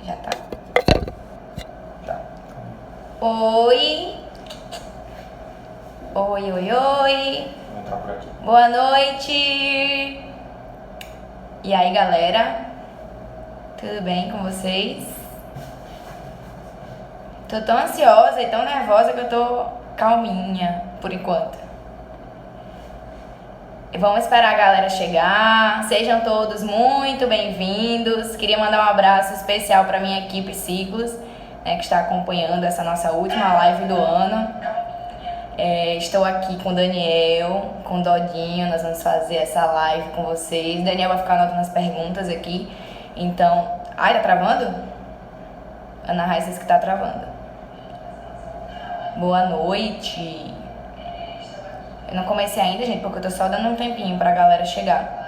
Já tá? Tá. Oi. Oi, oi, oi. Vou entrar por aqui. Boa noite. E aí, galera? Tudo bem com vocês? Tô tão ansiosa e tão nervosa que eu tô calminha, por enquanto. Vamos esperar a galera chegar. Sejam todos muito bem-vindos. Queria mandar um abraço especial para minha equipe Ciclos, que está acompanhando essa nossa última live do ano. Estou aqui com o Daniel, com o Dodinho. Nós vamos fazer essa live com vocês. Daniel vai ficar anotando as perguntas aqui. Então... Ai, tá travando? Ana Raíssa disse que tá travando. Boa noite. Eu não comecei ainda, gente, porque eu tô só dando um tempinho pra galera chegar.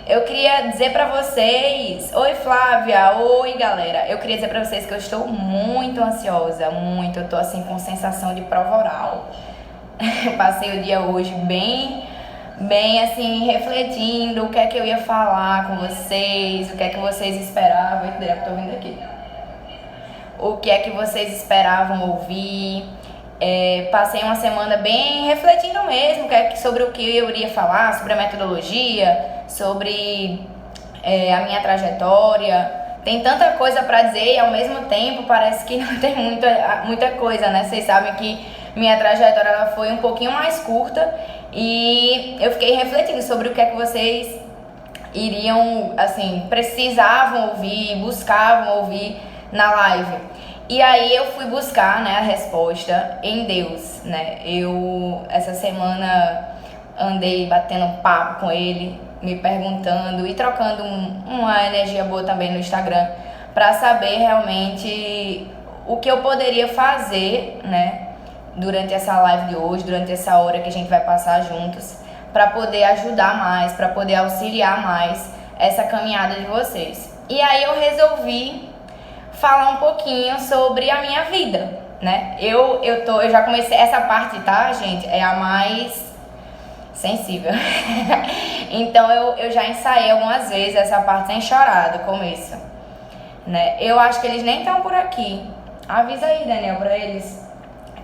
Eu queria dizer pra vocês... Oi, Flávia. Oi, galera. Eu queria dizer pra vocês que eu estou muito ansiosa, muito. Eu tô, assim, com sensação de prova oral. Eu passei o dia hoje bem, assim, refletindo o que é que eu ia falar com vocês, o que é que vocês esperavam. Eita, eu tô vindo aqui. O que é que vocês esperavam ouvir. Passei uma semana bem refletindo mesmo sobre o que eu iria falar, sobre a metodologia, sobre a minha trajetória. Tem tanta coisa pra dizer e ao mesmo tempo parece que não tem muita coisa, né? Vocês sabem que minha trajetória ela foi um pouquinho mais curta e eu fiquei refletindo sobre o que é que vocês iriam, assim, precisavam ouvir, buscavam ouvir na live. E aí eu fui buscar, né, a resposta em Deus, né? Eu, essa semana, andei batendo papo com Ele, me perguntando e trocando uma energia boa também no Instagram para saber realmente o que eu poderia fazer, né, durante essa live de hoje, durante essa hora que a gente vai passar juntos, para poder ajudar mais, para poder auxiliar mais essa caminhada de vocês. E aí eu resolvi falar um pouquinho sobre a minha vida, né? Eu já comecei essa parte, tá, gente? É a mais sensível. Então eu já ensaiei algumas vezes essa parte sem chorar do começo, né? Eu acho que eles nem estão por aqui. Avisa aí, Daniel, pra eles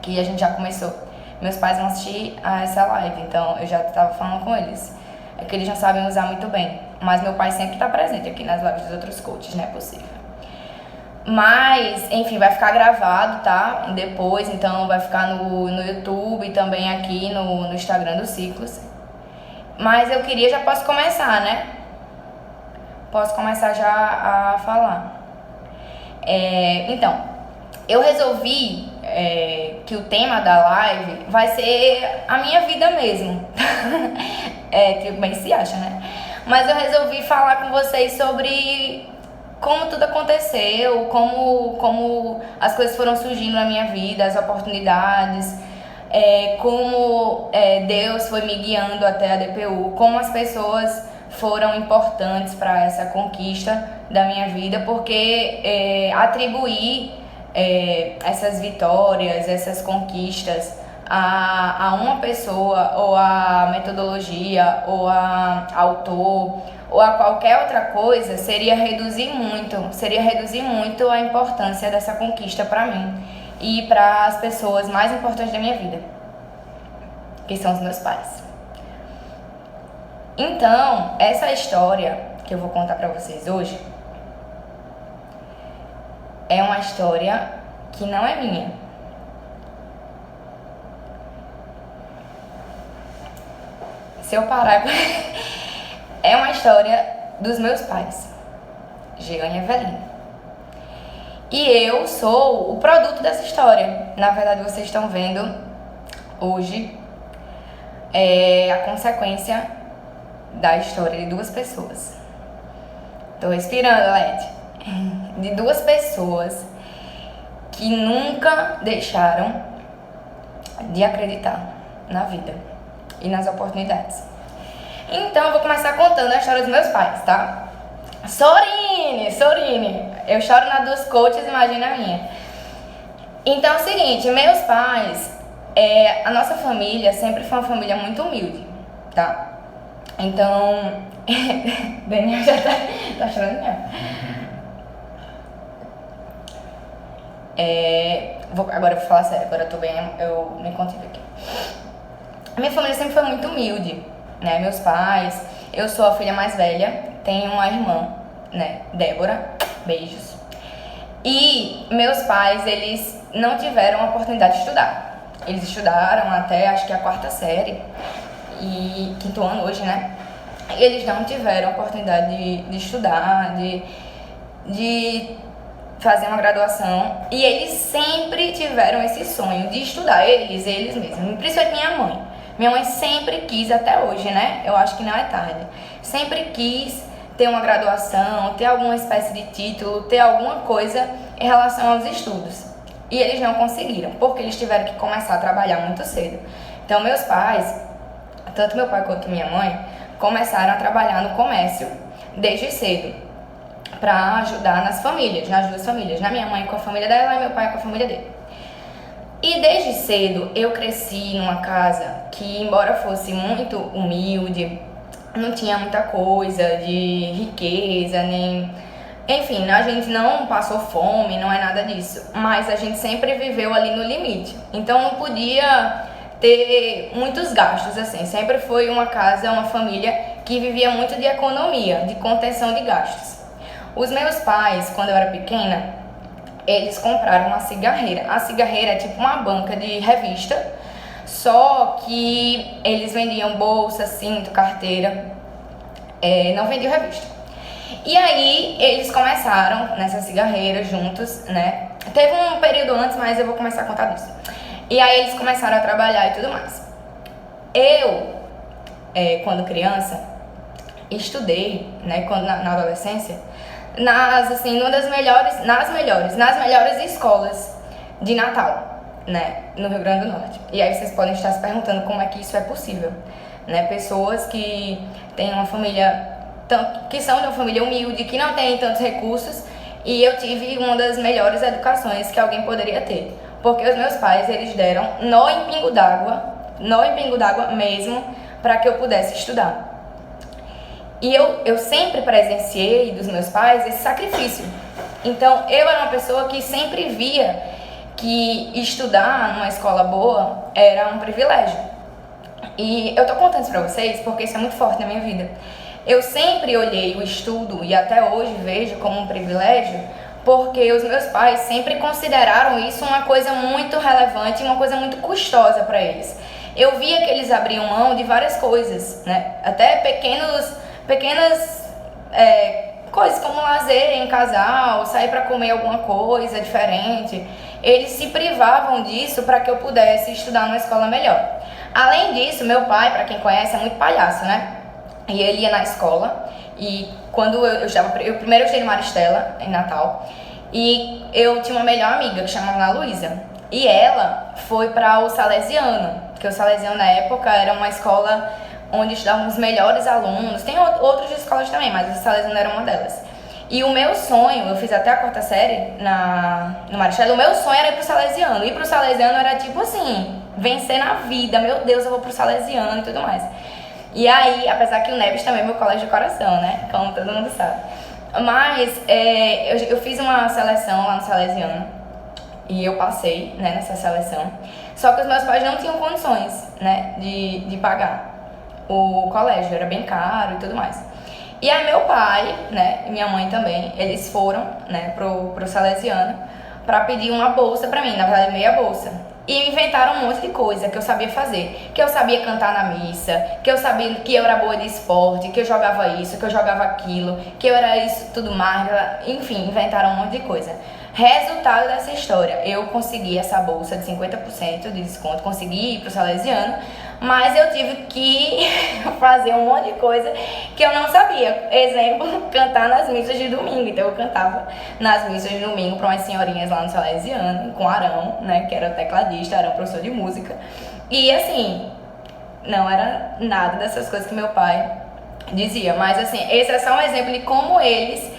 que a gente já começou. Meus pais vão assistir a essa live, então eu já tava falando com eles. É que eles não sabem usar muito bem, mas meu pai sempre tá presente aqui nas lives dos outros coaches, não é possível. Mas, enfim, vai ficar gravado, tá? Depois, então vai ficar no YouTube e também aqui no Instagram do Ciclos. Mas eu queria, já posso começar, né? Posso começar já a falar. Então, eu resolvi que o tema da live vai ser a minha vida mesmo. Que bem se acha, né? Mas eu resolvi falar com vocês sobre como tudo aconteceu, como as coisas foram surgindo na minha vida, as oportunidades, como Deus foi me guiando até a DPU, como as pessoas foram importantes para essa conquista da minha vida, porque atribuir essas vitórias, essas conquistas a uma pessoa, ou a metodologia, ou a autor, ou a qualquer outra coisa, seria reduzir muito a importância dessa conquista para mim e para as pessoas mais importantes da minha vida, que são os meus pais. Então, essa história que eu vou contar para vocês hoje é uma história que não é minha. Se eu parar... É uma história dos meus pais, Jean e Evelina. E eu sou o produto dessa história. Na verdade, vocês estão vendo hoje a consequência da história de duas pessoas. Tô respirando, Led. De duas pessoas que nunca deixaram de acreditar na vida e nas oportunidades. Então eu vou começar contando a história dos meus pais, tá? Sorine! Eu choro na dos coaches, imagina a minha. Então é o seguinte, meus pais, a nossa família sempre foi uma família muito humilde, tá? Então, Daniel já tá chorando mesmo. Agora eu vou falar sério, agora eu me contive aqui. A minha família sempre foi muito humilde, né? Meus pais, eu sou a filha mais velha, tenho uma irmã, né? Débora, beijos. E meus pais, eles não tiveram a oportunidade de estudar. Eles estudaram até, acho que a 4ª série, e 5º ano hoje, né? E eles não tiveram a oportunidade de estudar, de fazer uma graduação. E eles sempre tiveram esse sonho de estudar, eles mesmos, principalmente minha mãe. Minha mãe sempre quis, até hoje, né? Eu acho que não é tarde. Sempre quis ter uma graduação, ter alguma espécie de título, ter alguma coisa em relação aos estudos. E eles não conseguiram, porque eles tiveram que começar a trabalhar muito cedo. Então, meus pais, tanto meu pai quanto minha mãe, começaram a trabalhar no comércio desde cedo, para ajudar nas famílias, nas 2 famílias. Na minha mãe com a família dela e meu pai com a família dele. E desde cedo eu cresci numa casa que, embora fosse muito humilde, não tinha muita coisa de riqueza, nem... Enfim, a gente não passou fome, não é nada disso. Mas a gente sempre viveu ali no limite. Então não podia ter muitos gastos, assim. Sempre foi uma casa, uma família que vivia muito de economia, de contenção de gastos. Os meus pais, quando eu era pequena, eles compraram uma cigarreira. A cigarreira é tipo uma banca de revista, só que eles vendiam bolsa, cinto, carteira, não vendiam revista. E aí eles começaram nessa cigarreira juntos, né? Teve um período antes, mas eu vou começar a contar disso. E aí eles começaram a trabalhar e tudo mais. Eu, quando criança, estudei, né, na adolescência, nas melhores escolas de Natal, né, no Rio Grande do Norte. E aí vocês podem estar se perguntando como é que isso é possível, né? Pessoas que têm uma família, que são de uma família humilde, que não tem tantos recursos, e eu tive uma das melhores educações que alguém poderia ter, porque os meus pais, eles deram nó em pingo d'água mesmo, para que eu pudesse estudar. E eu sempre presenciei dos meus pais esse sacrifício. Então, eu era uma pessoa que sempre via que estudar numa escola boa era um privilégio. E eu tô contando isso pra vocês porque isso é muito forte na minha vida. Eu sempre olhei o estudo, e até hoje vejo como um privilégio, porque os meus pais sempre consideraram isso uma coisa muito relevante, uma coisa muito custosa para eles. Eu via que eles abriam mão de várias coisas, né? Até pequenas coisas como lazer em casal, sair para comer alguma coisa diferente. Eles se privavam disso para que eu pudesse estudar numa escola melhor. Além disso, meu pai, para quem conhece, é muito palhaço, né? E ele ia na escola, e quando eu primeiro estudei no Maristela, em Natal, e eu tinha uma melhor amiga que chamava Ana Luísa, e ela foi para o Salesiano, que o Salesiano na época era uma escola onde estudavam os melhores alunos. Tem outras escolas também, mas o Salesiano era uma delas. E o meu sonho, eu fiz até a 4ª série no Maristela, o meu sonho era ir pro Salesiano. Ir pro Salesiano era tipo assim, vencer na vida, meu Deus, eu vou pro Salesiano e tudo mais. E aí, apesar que o Neves também é meu colégio de coração, né? Como todo mundo sabe. Mas eu fiz uma seleção lá no Salesiano e eu passei, né, nessa seleção. Só que os meus pais não tinham condições, né, de pagar o colégio, era bem caro e tudo mais. E aí meu pai, né, e minha mãe também, eles foram, né, pro Salesiano pra pedir uma bolsa pra mim, na verdade meia bolsa. E inventaram um monte de coisa que eu sabia fazer, que eu sabia cantar na missa, que eu sabia que eu era boa de esporte, que eu jogava isso, que eu jogava aquilo, que eu era isso, tudo mais, enfim, inventaram um monte de coisa. Resultado dessa história, eu consegui essa bolsa de 50% de desconto, consegui ir pro Salesiano, mas eu tive que fazer um monte de coisa que eu não sabia. Exemplo, cantar nas missas de domingo. Então eu cantava nas missas de domingo para umas senhorinhas lá no Salesiano, com Arão, né, que era tecladista, Arão, professor de música. E assim, não era nada dessas coisas que meu pai dizia, mas assim, esse é só um exemplo de como eles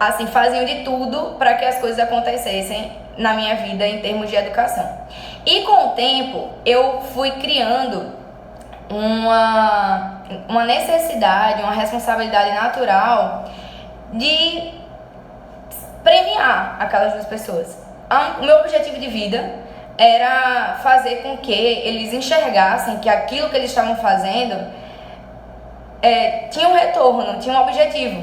assim faziam de tudo para que as coisas acontecessem na minha vida em termos de educação. E com o tempo eu fui criando uma necessidade, uma responsabilidade natural de premiar aquelas duas pessoas. o meu objetivo de vida era fazer com que eles enxergassem que aquilo que eles estavam fazendo tinha um retorno, tinha um objetivo.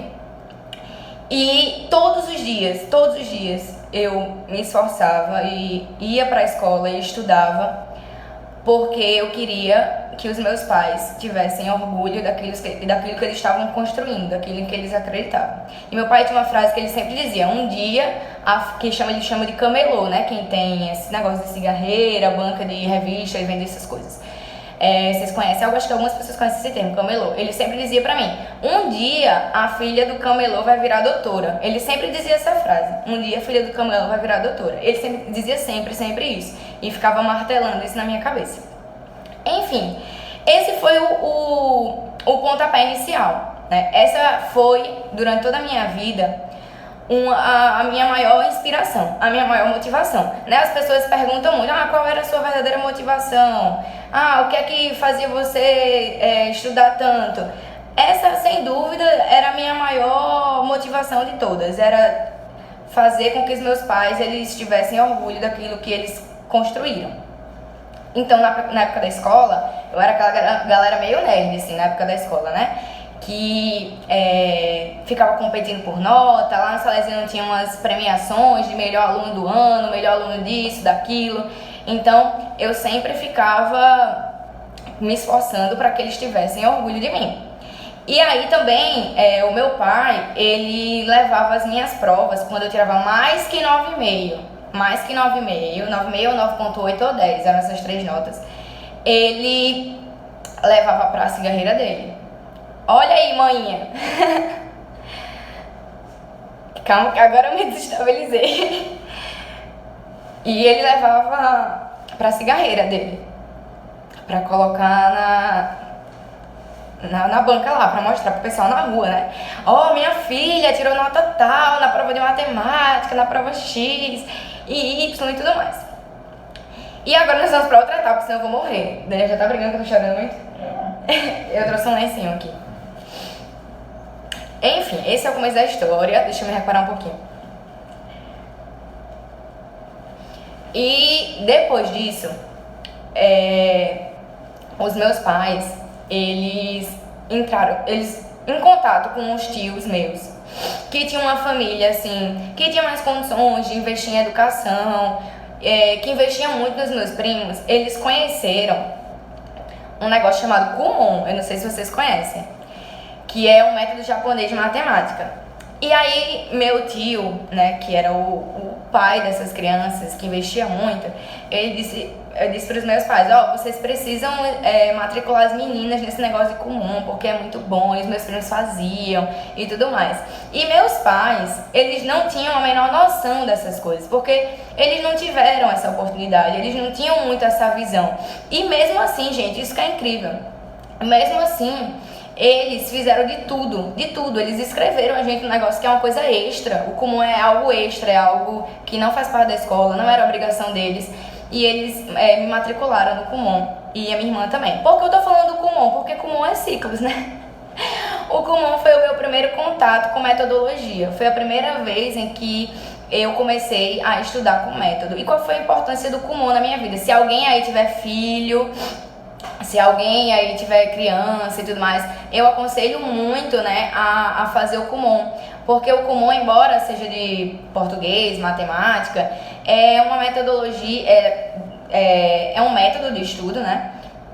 E todos os dias eu me esforçava e ia para a escola e estudava, porque eu queria que os meus pais tivessem orgulho daquilo que eles estavam construindo, daquilo em que eles acreditavam. E meu pai tinha uma frase que ele sempre dizia: um dia, que ele chama de camelô, né? Quem tem esse negócio de cigarreira, banca de revista e vende essas coisas. Vocês conhecem? Eu acho que algumas pessoas conhecem esse termo, camelô. Ele sempre dizia pra mim: um dia a filha do camelô vai virar doutora. Ele sempre dizia essa frase: um dia a filha do camelô vai virar doutora. Ele sempre dizia sempre isso. E ficava martelando isso na minha cabeça. Enfim, esse foi o pontapé inicial, né? Essa foi, durante toda a minha vida, a minha maior inspiração, a minha maior motivação, né? As pessoas perguntam muito: qual era a sua verdadeira motivação? O que é que fazia você estudar tanto? Essa, sem dúvida, era a minha maior motivação de todas. Era fazer com que os meus pais eles tivessem orgulho daquilo que eles construíram. Então, na época da escola, eu era aquela galera meio nerd, assim, na época da escola, né? Que ficava competindo por nota. Lá no Salesiano tinha umas premiações de melhor aluno do ano, melhor aluno disso, daquilo. Então, eu sempre ficava me esforçando para que eles tivessem orgulho de mim. E aí também, o meu pai, ele levava as minhas provas quando eu tirava mais que 9,5. Mais que 9,5, 9,5 ou 9,8 ou 10, eram essas 3 notas. Ele levava pra cigarreira dele. Olha aí, maninha. Calma que agora eu me desestabilizei. E ele levava pra cigarreira dele, pra colocar na banca lá, pra mostrar pro pessoal na rua, né? Minha filha tirou nota tal na prova de matemática, na prova X e Y e tudo mais. E agora nós vamos pra outra etapa, senão eu vou morrer. Daniel já tá brincando que eu tô chorando muito? Eu trouxe um lencinho aqui. Enfim, esse é o começo da história. Deixa eu me reparar um pouquinho. E depois disso, os meus pais, eles entraram em contato com uns tios meus que tinham uma família assim, que tinha mais condições de investir em educação, que investiam muito nos meus primos. Eles conheceram um negócio chamado Kumon, eu não sei se vocês conhecem, que é um método japonês de matemática. E aí meu tio, né, que era o pai dessas crianças, que investia muito, eu disse para os meus pais: vocês precisam matricular as meninas nesse negócio de Kumon, porque é muito bom, e os meus primos faziam e tudo mais. E meus pais, eles não tinham a menor noção dessas coisas, porque eles não tiveram essa oportunidade, eles não tinham muito essa visão. E mesmo assim, gente, isso que é incrível, mesmo assim, eles fizeram de tudo, eles escreveram a gente um negócio que é uma coisa extra. O Kumon é algo extra, é algo que não faz parte da escola, não era obrigação deles. E eles me matricularam no Kumon, e a minha irmã também. Por que eu tô falando do Kumon? Porque Kumon é ciclos, né? O Kumon foi o meu primeiro contato com metodologia. Foi a primeira vez em que eu comecei a estudar com método. E qual foi a importância do Kumon na minha vida? Se alguém aí tiver filho, se alguém aí tiver criança e tudo mais, eu aconselho muito, né, a fazer o Kumon. Porque o Kumon, embora seja de português, matemática, é uma metodologia, é um método de estudo, né,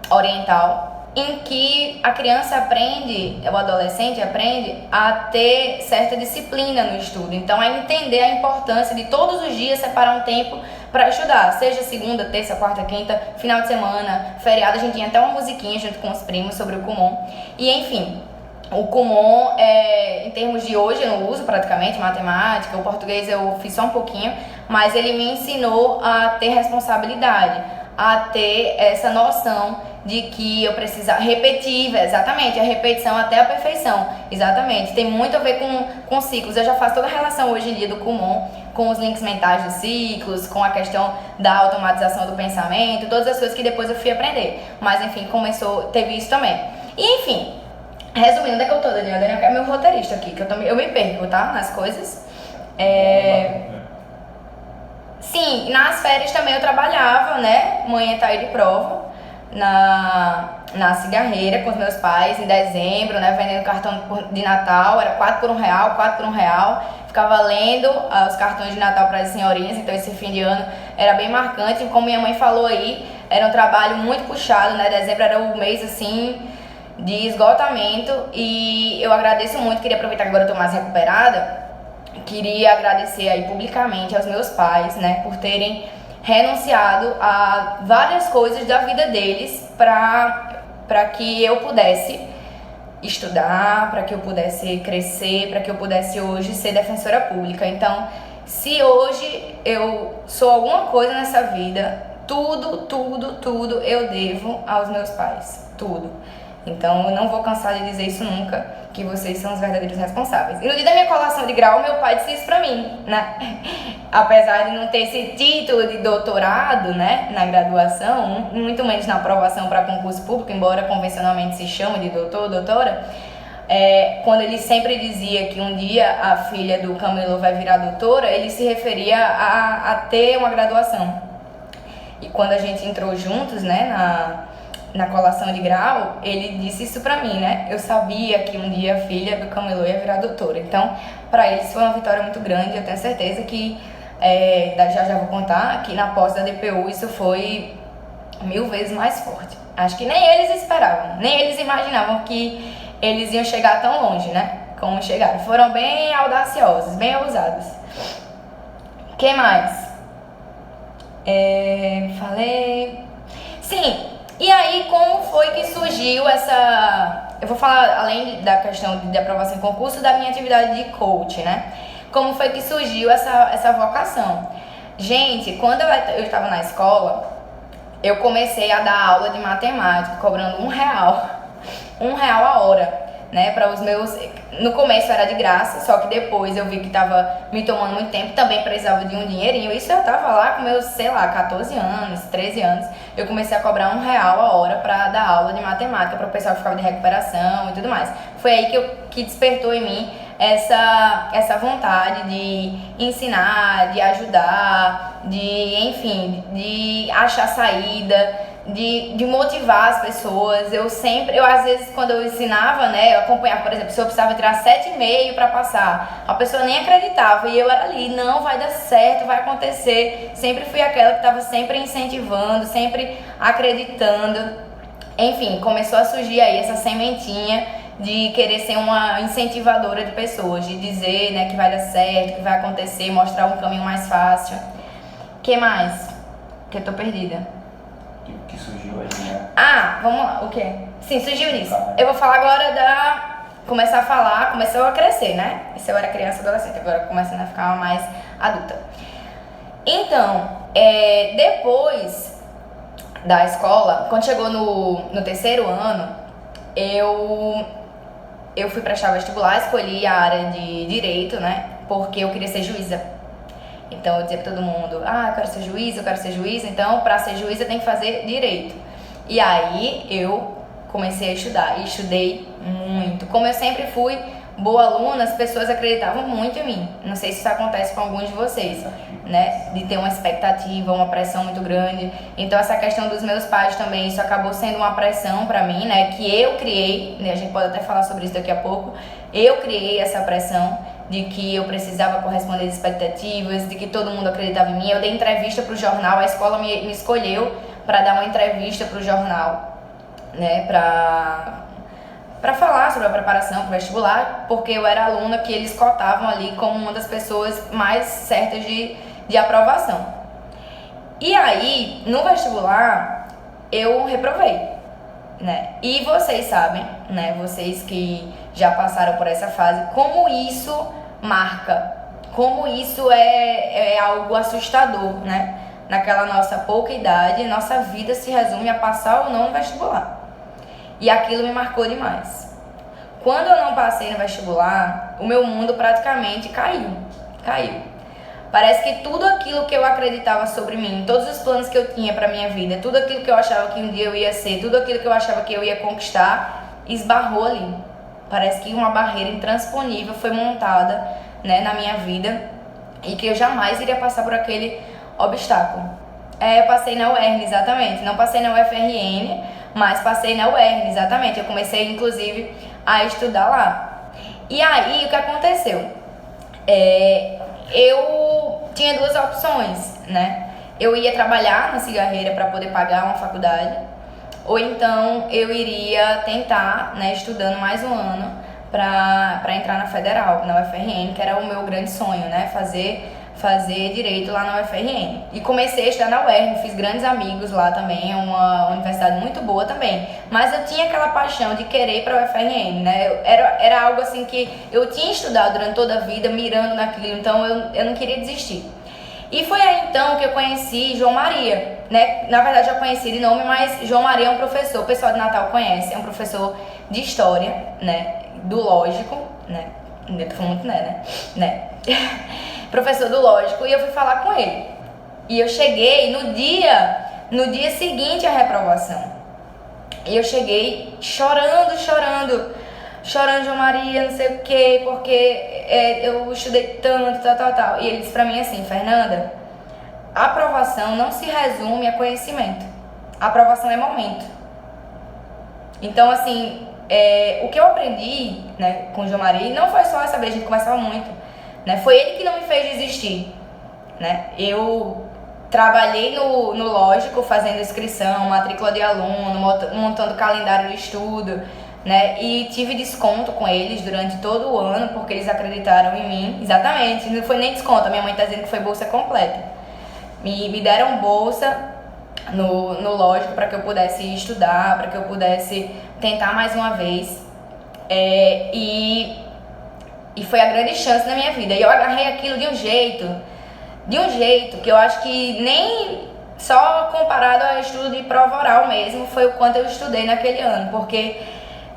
oriental, em que a criança aprende, o adolescente aprende a ter certa disciplina no estudo. Então, a entender a importância de todos os dias separar um tempo para estudar, seja segunda, terça, quarta, quinta, final de semana, feriado. A gente tinha até uma musiquinha junto com os primos sobre o Kumon. E, enfim, o Kumon, em termos de hoje, eu não uso praticamente matemática, o português eu fiz só um pouquinho, mas ele me ensinou a ter responsabilidade, a ter essa noção de que eu precisava repetir, exatamente, a repetição até a perfeição, exatamente, tem muito a ver com ciclos. Eu já faço toda a relação hoje em dia do Kumon com os links mentais dos ciclos, com a questão da automatização do pensamento, todas as coisas que depois eu fui aprender, mas enfim, teve isso também. E enfim, resumindo, onde é que eu tô, Daniel? Daniel é meu roteirista aqui, que eu me perco, tá, nas coisas. Sim, nas férias também eu trabalhava, né? Manhã tá aí de prova. Na cigarreira com os meus pais em dezembro, né? Vendendo cartão de Natal, era 4 por R$1, 4 por R$1. Ficava lendo os cartões de Natal para as senhorinhas, então esse fim de ano era bem marcante. Como minha mãe falou aí, era um trabalho muito puxado, né? Dezembro era o mês assim de esgotamento e eu agradeço muito, queria aproveitar que agora eu tô mais recuperada. Queria agradecer aí publicamente aos meus pais, né, por terem renunciado a várias coisas da vida deles para que eu pudesse estudar, para que eu pudesse crescer, para que eu pudesse hoje ser defensora pública. Então, se hoje eu sou alguma coisa nessa vida, tudo eu devo aos meus pais, tudo. Então, eu não vou cansar de dizer isso nunca, que vocês são os verdadeiros responsáveis. E no dia da minha colação de grau, meu pai disse isso pra mim, né? Apesar de não ter esse título de doutorado, né, na graduação, muito menos na aprovação para concurso público, embora convencionalmente se chame de doutor, doutora, quando ele sempre dizia que um dia a filha do Camilo vai virar doutora, ele se referia a ter uma graduação. E quando a gente entrou juntos, né, na colação de grau, ele disse isso pra mim, né? Eu sabia que um dia a filha do Camilo ia virar doutora. Então, pra eles foi uma vitória muito grande. Eu tenho certeza que, já vou contar, que na posse da DPU isso foi 1000 vezes mais forte. Acho que nem eles esperavam, nem eles imaginavam que eles iam chegar tão longe, né? Como chegaram. Foram bem audaciosos, bem ousados. O que mais? Falei... Sim... E aí, como foi que surgiu essa... Eu vou falar, além da questão de aprovação em concurso, da minha atividade de coach, né? Como foi que surgiu essa vocação? Gente, quando eu estava na escola, eu comecei a dar aula de matemática, cobrando R$1. R$1 a hora, né? Para os meus... No começo era de graça, só que depois eu vi que estava me tomando muito tempo, também precisava de um dinheirinho. Isso eu tava lá com meus, 14 anos, 13 anos. Eu comecei a cobrar R$1 a hora para dar aula de matemática para o pessoal que ficava de recuperação e tudo mais. Foi aí que despertou em mim essa vontade de ensinar, de ajudar, de achar saída, de motivar as pessoas. Eu às vezes, quando eu ensinava, né, eu acompanhava, por exemplo, se eu precisava tirar 7,5 para passar, a pessoa nem acreditava e eu era ali, não, vai dar certo, vai acontecer. Sempre fui aquela que estava sempre incentivando, sempre acreditando. Enfim, começou a surgir aí essa sementinha de querer ser uma incentivadora de pessoas, de dizer, né, que vai dar certo, que vai acontecer, mostrar um caminho mais fácil. O que mais? Que eu tô perdida. Que surgiu aí, né? Vamos lá, o quê? Sim, surgiu nisso. Eu vou falar agora começar a falar, começou a crescer, né? Isso eu era criança e adolescente, agora começando a ficar mais adulta. Então, depois da escola, quando chegou no terceiro ano, eu fui prestar vestibular, escolhi a área de Direito, né? Porque eu queria ser juíza. Então eu dizia pra todo mundo, eu quero ser juíza, então pra ser juíza tem que fazer Direito. E aí eu comecei a estudar, e estudei muito. Como eu sempre fui boa aluna, as pessoas acreditavam muito em mim. Não sei se isso acontece com alguns de vocês, né? De ter uma expectativa, uma pressão muito grande. Então essa questão dos meus pais também, isso acabou sendo uma pressão pra mim, né? Que eu criei, né? A gente pode até falar sobre isso daqui a pouco. Eu criei essa pressão de que eu precisava corresponder às expectativas, de que todo mundo acreditava em mim. Eu dei entrevista pro jornal, a escola me escolheu para dar uma entrevista pro jornal, né? Para falar sobre a preparação para o vestibular, porque eu era aluna que eles cotavam ali como uma das pessoas mais certas de aprovação. E aí, no vestibular, eu reprovei, né? E vocês sabem, né? Vocês que já passaram por essa fase, como isso marca, como isso é algo assustador, né? Naquela nossa pouca idade, nossa vida se resume a passar ou não no vestibular. E aquilo me marcou demais. Quando eu não passei no vestibular, o meu mundo praticamente caiu. Parece que tudo aquilo que eu acreditava sobre mim, todos os planos que eu tinha pra minha vida, tudo aquilo que eu achava que um dia eu ia ser, tudo aquilo que eu achava que eu ia conquistar, esbarrou ali. Parece que uma barreira intransponível foi montada, né, na minha vida e que eu jamais iria passar por aquele obstáculo. Eu passei na UERN, exatamente. Não passei na UFRN, mas passei na UERN, exatamente. Eu comecei, inclusive, a estudar lá. E aí, o que aconteceu? Eu tinha duas opções, né? Eu ia trabalhar na cigarreira para poder pagar uma faculdade, ou então eu iria tentar, né, estudando mais um ano para entrar na Federal, na UFRN, que era o meu grande sonho, né? Fazer direito lá na UFRN. E comecei a estudar na UERN, fiz grandes amigos lá também, é uma universidade muito boa também. Mas eu tinha aquela paixão de querer ir para a UFRN, né? Era algo assim que eu tinha estudado durante toda a vida, mirando naquilo, então eu não queria desistir. E foi aí então que eu conheci João Maria, né? Na verdade já conheci de nome, mas João Maria é um professor, o pessoal de Natal conhece, é um professor de história, né? Do lógico, né? Eu tô falando muito né? Professor do lógico, e eu fui falar com ele. E eu cheguei no dia seguinte à reprovação. E eu cheguei chorando, João Maria, não sei o quê, porque eu estudei tanto, tal. E ele disse pra mim assim: Fernanda, a aprovação não se resume a conhecimento. A aprovação é momento. Então, assim, o que eu aprendi, né, com o João Maria, não foi só essa vez, a gente conversava muito, né? Foi ele que não me fez desistir, né? Eu trabalhei no lógico, fazendo inscrição, matrícula de aluno, montando calendário de estudo, né? E tive desconto com eles durante todo o ano, porque eles acreditaram em mim. Exatamente, não foi nem desconto, a minha mãe tá dizendo que foi bolsa completa. Me deram bolsa no lógico para que eu pudesse estudar, para que eu pudesse tentar mais uma vez. E foi a grande chance na minha vida. E eu agarrei aquilo de um jeito que eu acho que nem só comparado ao estudo de prova oral mesmo, foi o quanto eu estudei naquele ano. Porque,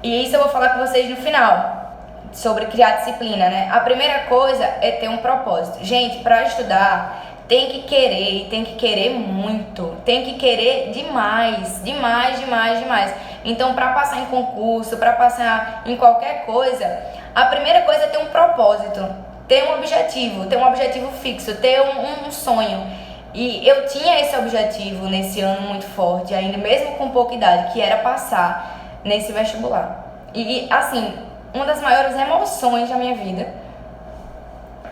e isso eu vou falar com vocês no final, sobre criar disciplina, né? A primeira coisa é ter um propósito. Gente, para estudar, tem que querer muito, tem que querer demais. Então, para passar em concurso, para passar em qualquer coisa, a primeira coisa é ter um propósito, ter um objetivo fixo, ter um sonho. E eu tinha esse objetivo nesse ano muito forte, ainda mesmo com pouca idade, que era passar nesse vestibular. E assim, uma das maiores emoções da minha vida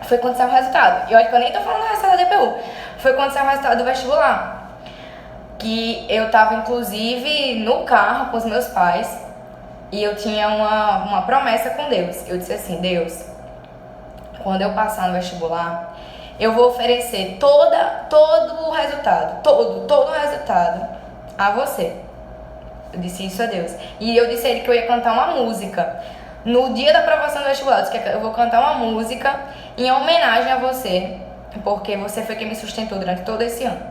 foi quando saiu o resultado. E olha que eu nem tô falando do resultado da DPU. Foi quando saiu o resultado do vestibular. Que eu tava, inclusive, no carro com os meus pais. E eu tinha uma promessa com Deus. Eu disse assim: Deus, quando eu passar no vestibular, eu vou oferecer todo o resultado, todo o resultado a você. Eu disse isso a Deus. E eu disse a ele que eu ia cantar uma música. No dia da aprovação do vestibular, eu disse que eu vou cantar uma música em homenagem a você, porque você foi quem me sustentou durante todo esse ano,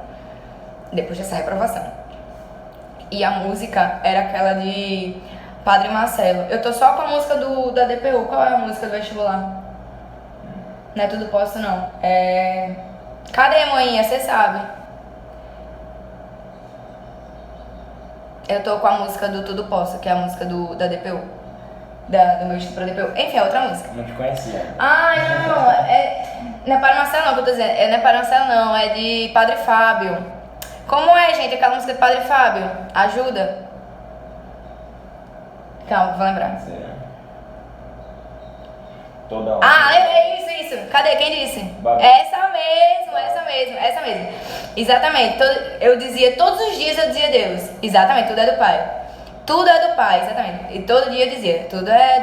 depois dessa reprovação. E a música era aquela de Padre Marcelo. Eu tô só com a música da DPU. Qual é a música do vestibular? Não é Tudo Posso, não. Cadê, manhinha? Você sabe. Eu tô com a música do Tudo Posso, que é a música da DPU. Do meu estudo pra DPU. Enfim, é outra música. Não te conhecia. Ai, não. Não é Padre Marcelo, não, que eu tô dizendo. Não é Padre Marcelo, não. É de Padre Fábio. Como é, gente, aquela música de Padre Fábio? Ajuda? Calma, vou lembrar. Toda hora. Isso. Cadê? Quem disse? Babi. Essa mesmo. Exatamente. Eu dizia, todos os dias eu dizia Deus. Exatamente, tudo é do Pai. Tudo é do Pai, exatamente. E todo dia eu dizia,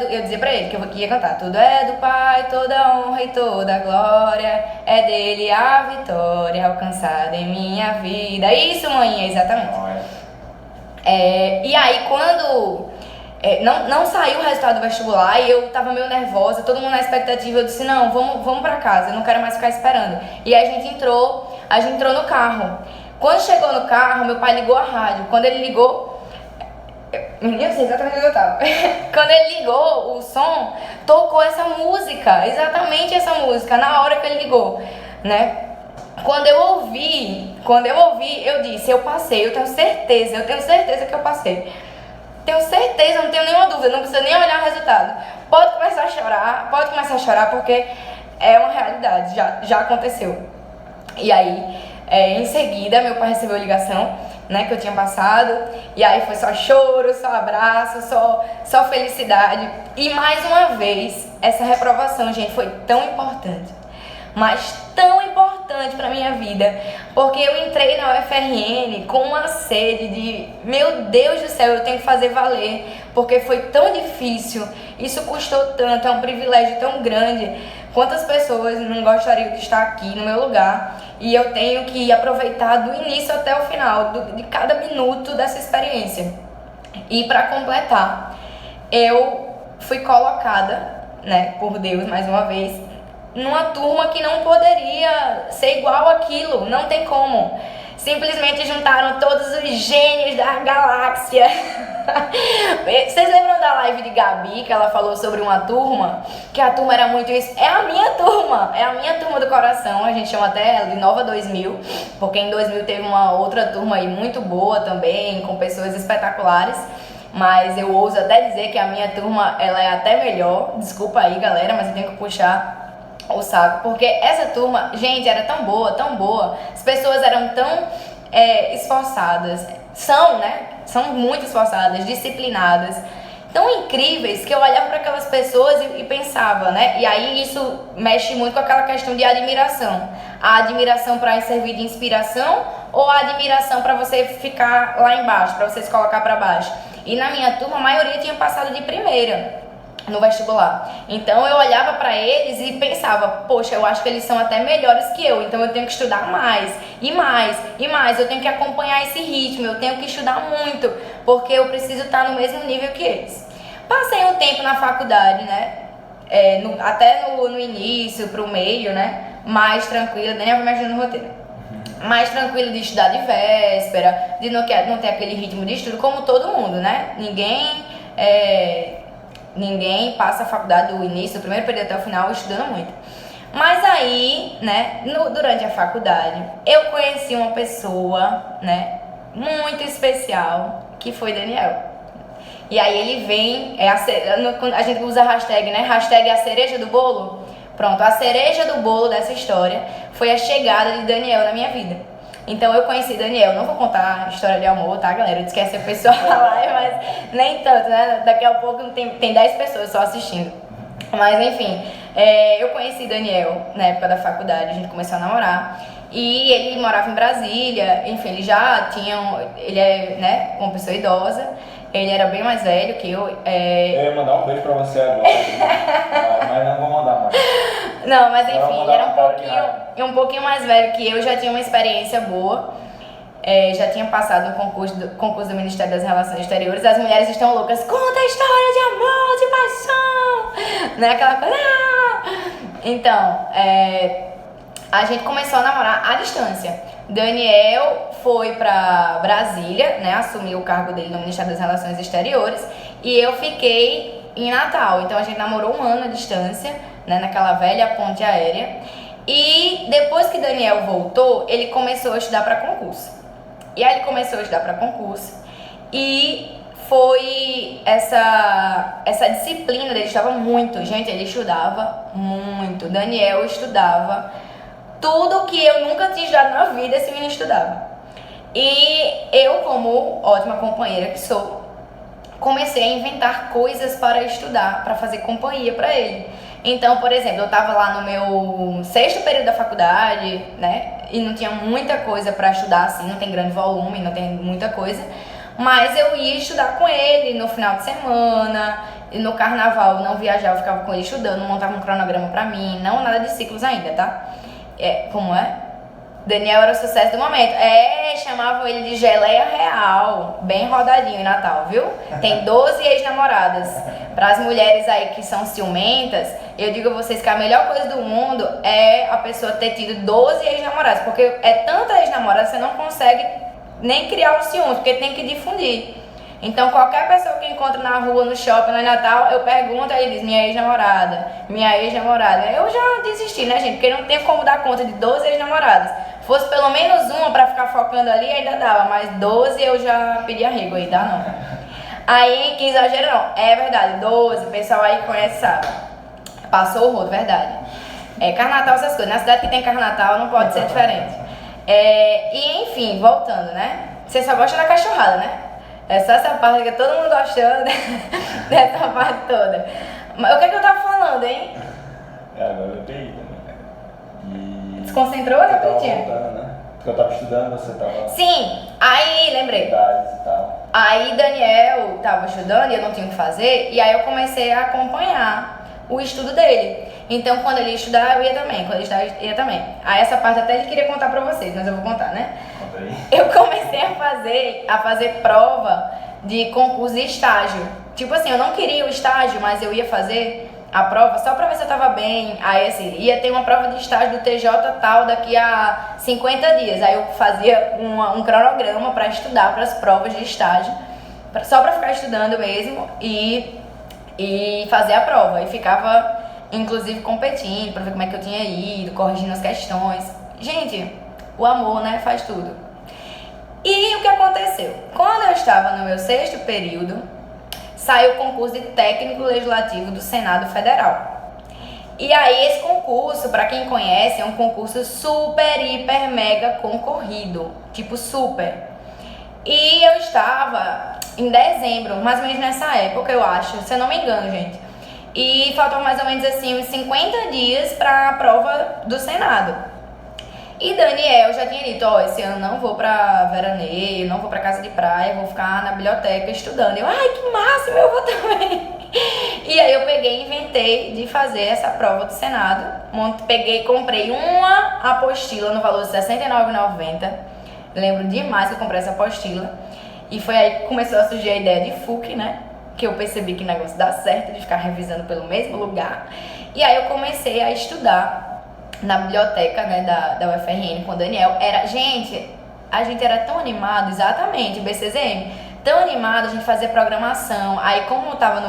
eu dizia pra ele que eu ia cantar. Tudo é do Pai, toda honra e toda glória, é dele a vitória alcançada em minha vida. Isso, manhinha, exatamente. E aí, quando não saiu o resultado do vestibular e eu tava meio nervosa, todo mundo na expectativa, eu disse, não, vamos pra casa, eu não quero mais ficar esperando. E aí a gente entrou no carro. Quando chegou no carro, meu pai ligou a rádio. Quando ele ligou, menino, sei exatamente onde eu tava. Quando ele ligou o som, tocou essa música, exatamente essa música, na hora que ele ligou, né? Quando eu ouvi, eu disse, eu passei, eu tenho certeza que eu passei. Tenho certeza, não tenho nenhuma dúvida, não precisa nem olhar o resultado. Pode começar a chorar, porque é uma realidade, já aconteceu. E aí, Em seguida, meu pai recebeu ligação, né, que eu tinha passado, e aí foi só choro, só abraço, só felicidade. E mais uma vez, essa reprovação, gente, foi tão importante, mas tão importante pra minha vida, porque eu entrei na UFRN com uma sede de, meu Deus do céu, eu tenho que fazer valer, porque foi tão difícil, isso custou tanto, é um privilégio tão grande. Quantas pessoas não gostariam de estar aqui no meu lugar? E eu tenho que aproveitar do início até o final, de cada minuto dessa experiência. E para completar, eu fui colocada, né, por Deus mais uma vez, numa turma que não poderia ser igual àquilo, não tem como. Simplesmente juntaram todos os gênios da galáxia. Vocês lembram da live de Gabi, que ela falou sobre uma turma? Que a turma era muito isso. É a minha turma do coração. A gente chama até ela de Nova 2000, porque em 2000 teve uma outra turma aí muito boa também, com pessoas espetaculares. Mas eu ouso até dizer que a minha turma, ela é até melhor. Desculpa aí, galera, mas eu tenho que puxar o saco, porque essa turma, gente, era tão boa, tão boa. As pessoas eram tão esforçadas, são muito esforçadas, disciplinadas, tão incríveis, que eu olhava para aquelas pessoas e pensava, né? E aí isso mexe muito com aquela questão de admiração. A admiração para servir de inspiração ou a admiração para você ficar lá embaixo, para você se colocar para baixo. E na minha turma, a maioria tinha passado de primeira no vestibular. Então eu olhava pra eles e pensava, poxa, eu acho que eles são até melhores que eu, então eu tenho que estudar mais, e mais, e mais, eu tenho que acompanhar esse ritmo, eu tenho que estudar muito, porque eu preciso estar no mesmo nível que eles. Passei um tempo na faculdade, né, até no início, pro meio, né, mais tranquila, Daniel vai me ajudando no roteiro, mais tranquilo de estudar de véspera, de não ter aquele ritmo de estudo, como todo mundo, né, Ninguém passa a faculdade do início, do primeiro período até o final, estudando muito. Mas aí, né, durante a faculdade, eu conheci uma pessoa, né, muito especial, que foi Daniel. E aí ele vem, a gente usa a hashtag, né, hashtag a cereja do bolo. Pronto, a cereja do bolo dessa história foi a chegada de Daniel na minha vida. Então eu conheci Daniel, não vou contar a história de amor, tá, galera? Eu esqueci a pessoa na live, mas nem tanto, né? Daqui a pouco tem 10 pessoas só assistindo. Mas enfim, eu conheci Daniel na época da faculdade, a gente começou a namorar. E ele morava em Brasília, enfim, ele é, né, uma pessoa idosa. Ele era bem mais velho que eu. Eu ia mandar um beijo pra você agora, mas não vou mandar mais. Não, mas enfim, ele era um pouquinho mais velho que eu, já tinha uma experiência boa. Já tinha passado no concurso do Ministério das Relações Exteriores. As mulheres estão loucas, conta a história de amor, de paixão, né? Aquela coisa. Então, a gente começou a namorar à distância. Daniel foi pra Brasília, né? Assumiu o cargo dele no Ministério das Relações Exteriores. E eu fiquei em Natal. Então a gente namorou um ano à distância, né? Naquela velha ponte aérea. E depois que Daniel voltou, ele começou a estudar para concurso. E aí ele começou a estudar para concurso. E foi essa disciplina dele, estudava muito. Gente, ele estudava muito. Daniel estudava tudo que eu nunca tinha estudado na vida, esse menino estudava. E eu, como ótima companheira que sou, comecei a inventar coisas para estudar, para fazer companhia para ele. Então, por exemplo, eu estava lá no meu 6º período da faculdade, né? E não tinha muita coisa para estudar, assim, não tem grande volume, não tem muita coisa. Mas eu ia estudar com ele no final de semana, e no carnaval eu não viajava, eu ficava com ele estudando, montava um cronograma para mim, não nada de ciclos ainda, tá? Como é? Daniel era o sucesso do momento. Chamavam ele de geleia real. Bem rodadinho em Natal, viu? Tem 12 ex-namoradas. Para as mulheres aí que são ciumentas, eu digo a vocês que a melhor coisa do mundo é a pessoa ter tido 12 ex-namoradas. Porque é tanta ex-namorada, você não consegue nem criar o ciúme, porque tem que difundir. Então, qualquer pessoa que eu encontro na rua, no shopping, lá em Natal, eu pergunto, aí ele diz, minha ex-namorada. Eu já desisti, né, gente? Porque não tem como dar conta de 12 ex-namoradas. Fosse pelo menos uma pra ficar focando ali, ainda dava. Mas 12 eu já pedi arrego aí, dá não. Aí, que exagero não. É verdade, 12, o pessoal aí conhece, sabe. Passou o rodo, verdade. Carnatal, essas coisas. Na cidade que tem carnatal, não pode ser diferente. E enfim, voltando, né? Você só gosta da cachorrada, né? É só essa parte que todo mundo gostando dessa parte toda. Mas o que é que eu tava falando, hein? Agora eu peguei também. E... Desconcentrou, né, Você tava Petinha? voltando, né? Porque eu tava estudando, você tava... Sim, aí lembrei. Idades e tal. Aí Daniel tava estudando e eu não tinha o que fazer, e aí eu comecei a acompanhar o estudo dele. Então quando ele ia estudar, eu ia também, quando ele estudava, eu ia também. Aí essa parte até ele queria contar pra vocês, mas eu vou contar, né? Conta aí. Eu comecei a fazer prova de concurso e estágio. Tipo assim, eu não queria o estágio, mas eu ia fazer a prova só pra ver se eu tava bem. Aí assim, ia ter uma prova de estágio do TJ tal daqui a 50 dias. Aí eu fazia um cronograma pra estudar para as provas de estágio, só pra ficar estudando mesmo e fazer a prova. E ficava, inclusive, competindo pra ver como é que eu tinha ido, corrigindo as questões. Gente, o amor, né, faz tudo. E o que aconteceu? Quando eu estava no meu 6º período, saiu o concurso de técnico legislativo do Senado Federal. E aí esse concurso, para quem conhece, é um concurso super, hiper, mega concorrido, tipo super. E eu estava em dezembro, mais ou menos nessa época, eu acho, se eu não me engano, gente. E faltam mais ou menos assim uns 50 dias para a prova do Senado. E Daniel já tinha dito, esse ano não vou pra veraneio, não vou pra casa de praia, vou ficar na biblioteca estudando. Eu, ai, que máximo, eu vou também. E aí eu peguei e inventei de fazer essa prova do Senado. Comprei uma apostila no valor de R$ 69,90. Lembro demais que eu comprei essa apostila. E foi aí que começou a surgir a ideia de FUC, né? Que eu percebi que o negócio dá certo, de ficar revisando pelo mesmo lugar. E aí eu comecei a estudar na biblioteca, né, da UFRN com o Daniel. Gente, a gente era tão animado, exatamente, o BCZM, tão animado, a gente fazia programação. Aí como eu tava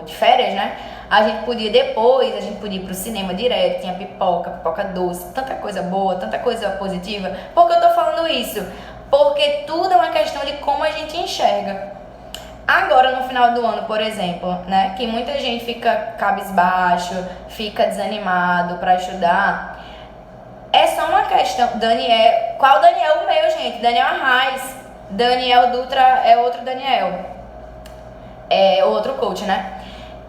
de férias, né, a gente podia ir pro cinema direto, tinha pipoca doce, tanta coisa boa, tanta coisa positiva. Por que eu tô falando isso? Porque tudo é uma questão de como a gente enxerga. Agora, no final do ano, por exemplo, né, que muita gente fica cabisbaixo, fica desanimado pra estudar, é só uma questão. Daniel, qual Daniel? O meu, gente? Daniel Arraes. Daniel Dutra é outro Daniel. É outro coach, né?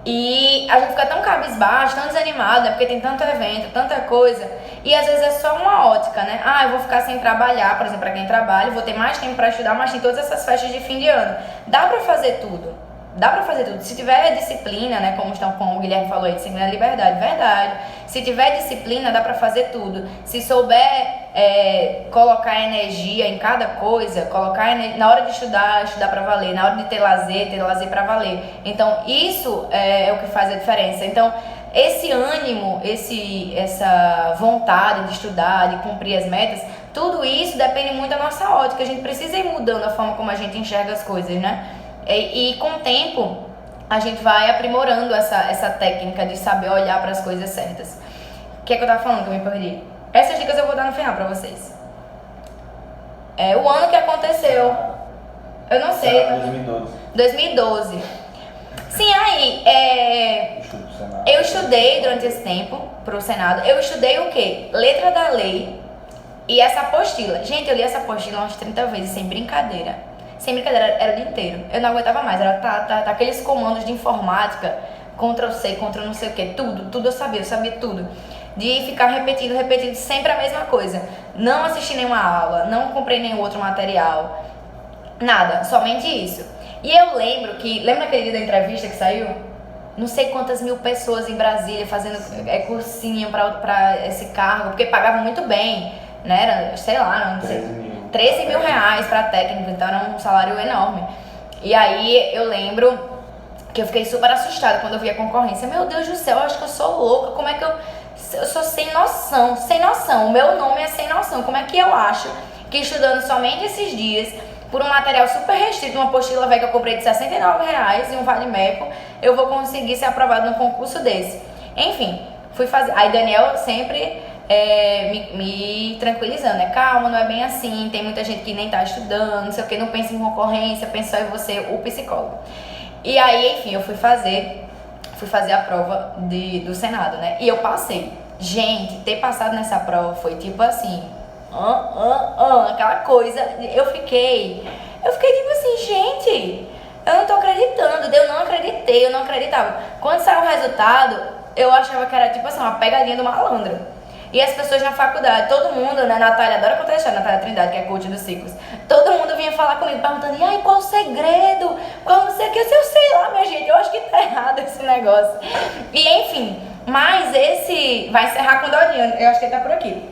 E a gente fica tão cabisbaixo, tão desanimado, né? Porque tem tanto evento, tanta coisa. E às vezes é só uma ótica, né? Eu vou ficar sem trabalhar, por exemplo, pra quem trabalha, vou ter mais tempo pra estudar, mas tem todas essas festas de fim de ano. Dá pra fazer tudo. Se tiver disciplina, né? Como o Guilherme falou aí, disciplina é liberdade, verdade. Se tiver disciplina, dá pra fazer tudo. Se souber colocar energia em cada coisa, na hora de estudar pra valer. Na hora de ter lazer pra valer. Então, isso é o que faz a diferença. Então, esse ânimo, essa vontade de estudar, de cumprir as metas, tudo isso depende muito da nossa ótica. A gente precisa ir mudando a forma como a gente enxerga as coisas, né? E com o tempo, a gente vai aprimorando essa técnica de saber olhar para as coisas certas. O que é que eu tava falando que eu me perdi? Essas dicas eu vou dar no final pra vocês. O ano que aconteceu, eu não sei. 2012. 2012. Sim, aí, eu estudei durante esse tempo pro Senado. Eu estudei o quê? Letra da lei e essa apostila. Gente, eu li essa apostila umas 30 vezes, sem brincadeira. Sem brincadeira, era o dia inteiro. Eu não aguentava mais. Era aqueles comandos de informática, Ctrl+C, Ctrl não sei o que, tudo eu sabia tudo. De ficar repetindo sempre a mesma coisa. Não assisti nenhuma aula, não comprei nenhum outro material, nada, somente isso. E eu lembro lembra aquele dia da entrevista que saiu? Não sei quantas mil pessoas em Brasília fazendo cursinho pra esse cargo, porque pagavam muito bem, né? Era, sei lá, não sei. 13 mil reais pra técnico, então era um salário enorme. E aí eu lembro que eu fiquei super assustada quando eu vi a concorrência. Meu Deus do céu, eu acho que eu sou louca, como é que eu sou sem noção, o meu nome é sem noção. Como é que eu acho que estudando somente esses dias, por um material super restrito, uma apostila velha que eu comprei de R$69 e um Vale Meco, eu vou conseguir ser aprovado num concurso desse? Enfim, fui fazer. Aí Daniel sempre me tranquilizando, né? Calma, não é bem assim, tem muita gente que nem tá estudando, não sei o que, não pensa em concorrência, pensa só em você, o psicólogo. E aí, enfim, eu fui fazer a prova do Senado, né? E eu passei. Gente, ter passado nessa prova foi tipo assim, aquela coisa. Eu fiquei tipo assim, gente, eu não tô acreditando. Eu não acreditava. Quando saiu o resultado, eu achava que era tipo assim, uma pegadinha do malandro. E as pessoas na faculdade, todo mundo, né, Natália adora contar a história, Natália Trindade, que é coach dos ciclos, todo mundo vinha falar comigo, perguntando, e aí, qual o segredo? Qual não sei o que? Eu sei lá, minha gente, eu acho que tá errado esse negócio. E enfim, mas esse vai encerrar com Dorinha, eu acho que ele tá por aqui.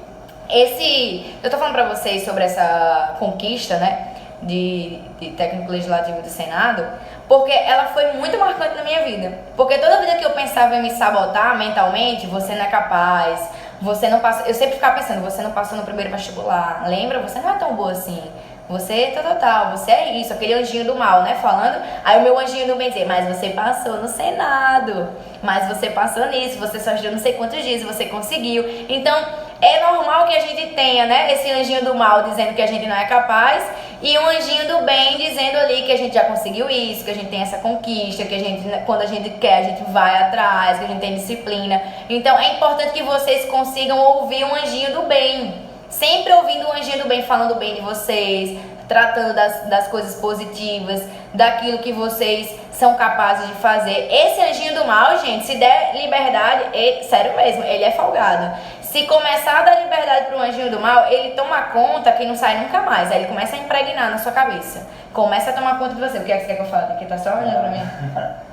Eu tô falando pra vocês sobre essa conquista, né, de técnico legislativo do Senado, porque ela foi muito marcante na minha vida. Porque toda vida que eu pensava em me sabotar mentalmente, você não é capaz, você não passa. Eu sempre ficava pensando, você não passou no primeiro vestibular, lembra? Você não é tão boa assim. Você tal, você é isso, aquele anjinho do mal, né? Falando. Aí o meu anjinho do bem dizia, mas você passou no Senado, mas você passou nisso, você só estudou não sei quantos dias, você conseguiu. Então, é normal que a gente tenha, né? Esse anjinho do mal dizendo que a gente não é capaz e um anjinho do bem dizendo ali que a gente já conseguiu isso, que a gente tem essa conquista, que a gente, quando a gente quer, a gente vai atrás, que a gente tem disciplina. Então, é importante que vocês consigam ouvir um anjinho do bem. Sempre ouvindo o anjinho do bem falando bem de vocês, tratando das coisas positivas, daquilo que vocês são capazes de fazer. Esse anjinho do mal, gente, se der liberdade, sério mesmo, ele é folgado. Se começar a dar liberdade pro anjinho do mal, ele toma conta que não sai nunca mais. Aí ele começa a impregnar na sua cabeça. Começa a tomar conta de você. O que é que você quer que eu fale? Porque tá só olhando pra mim.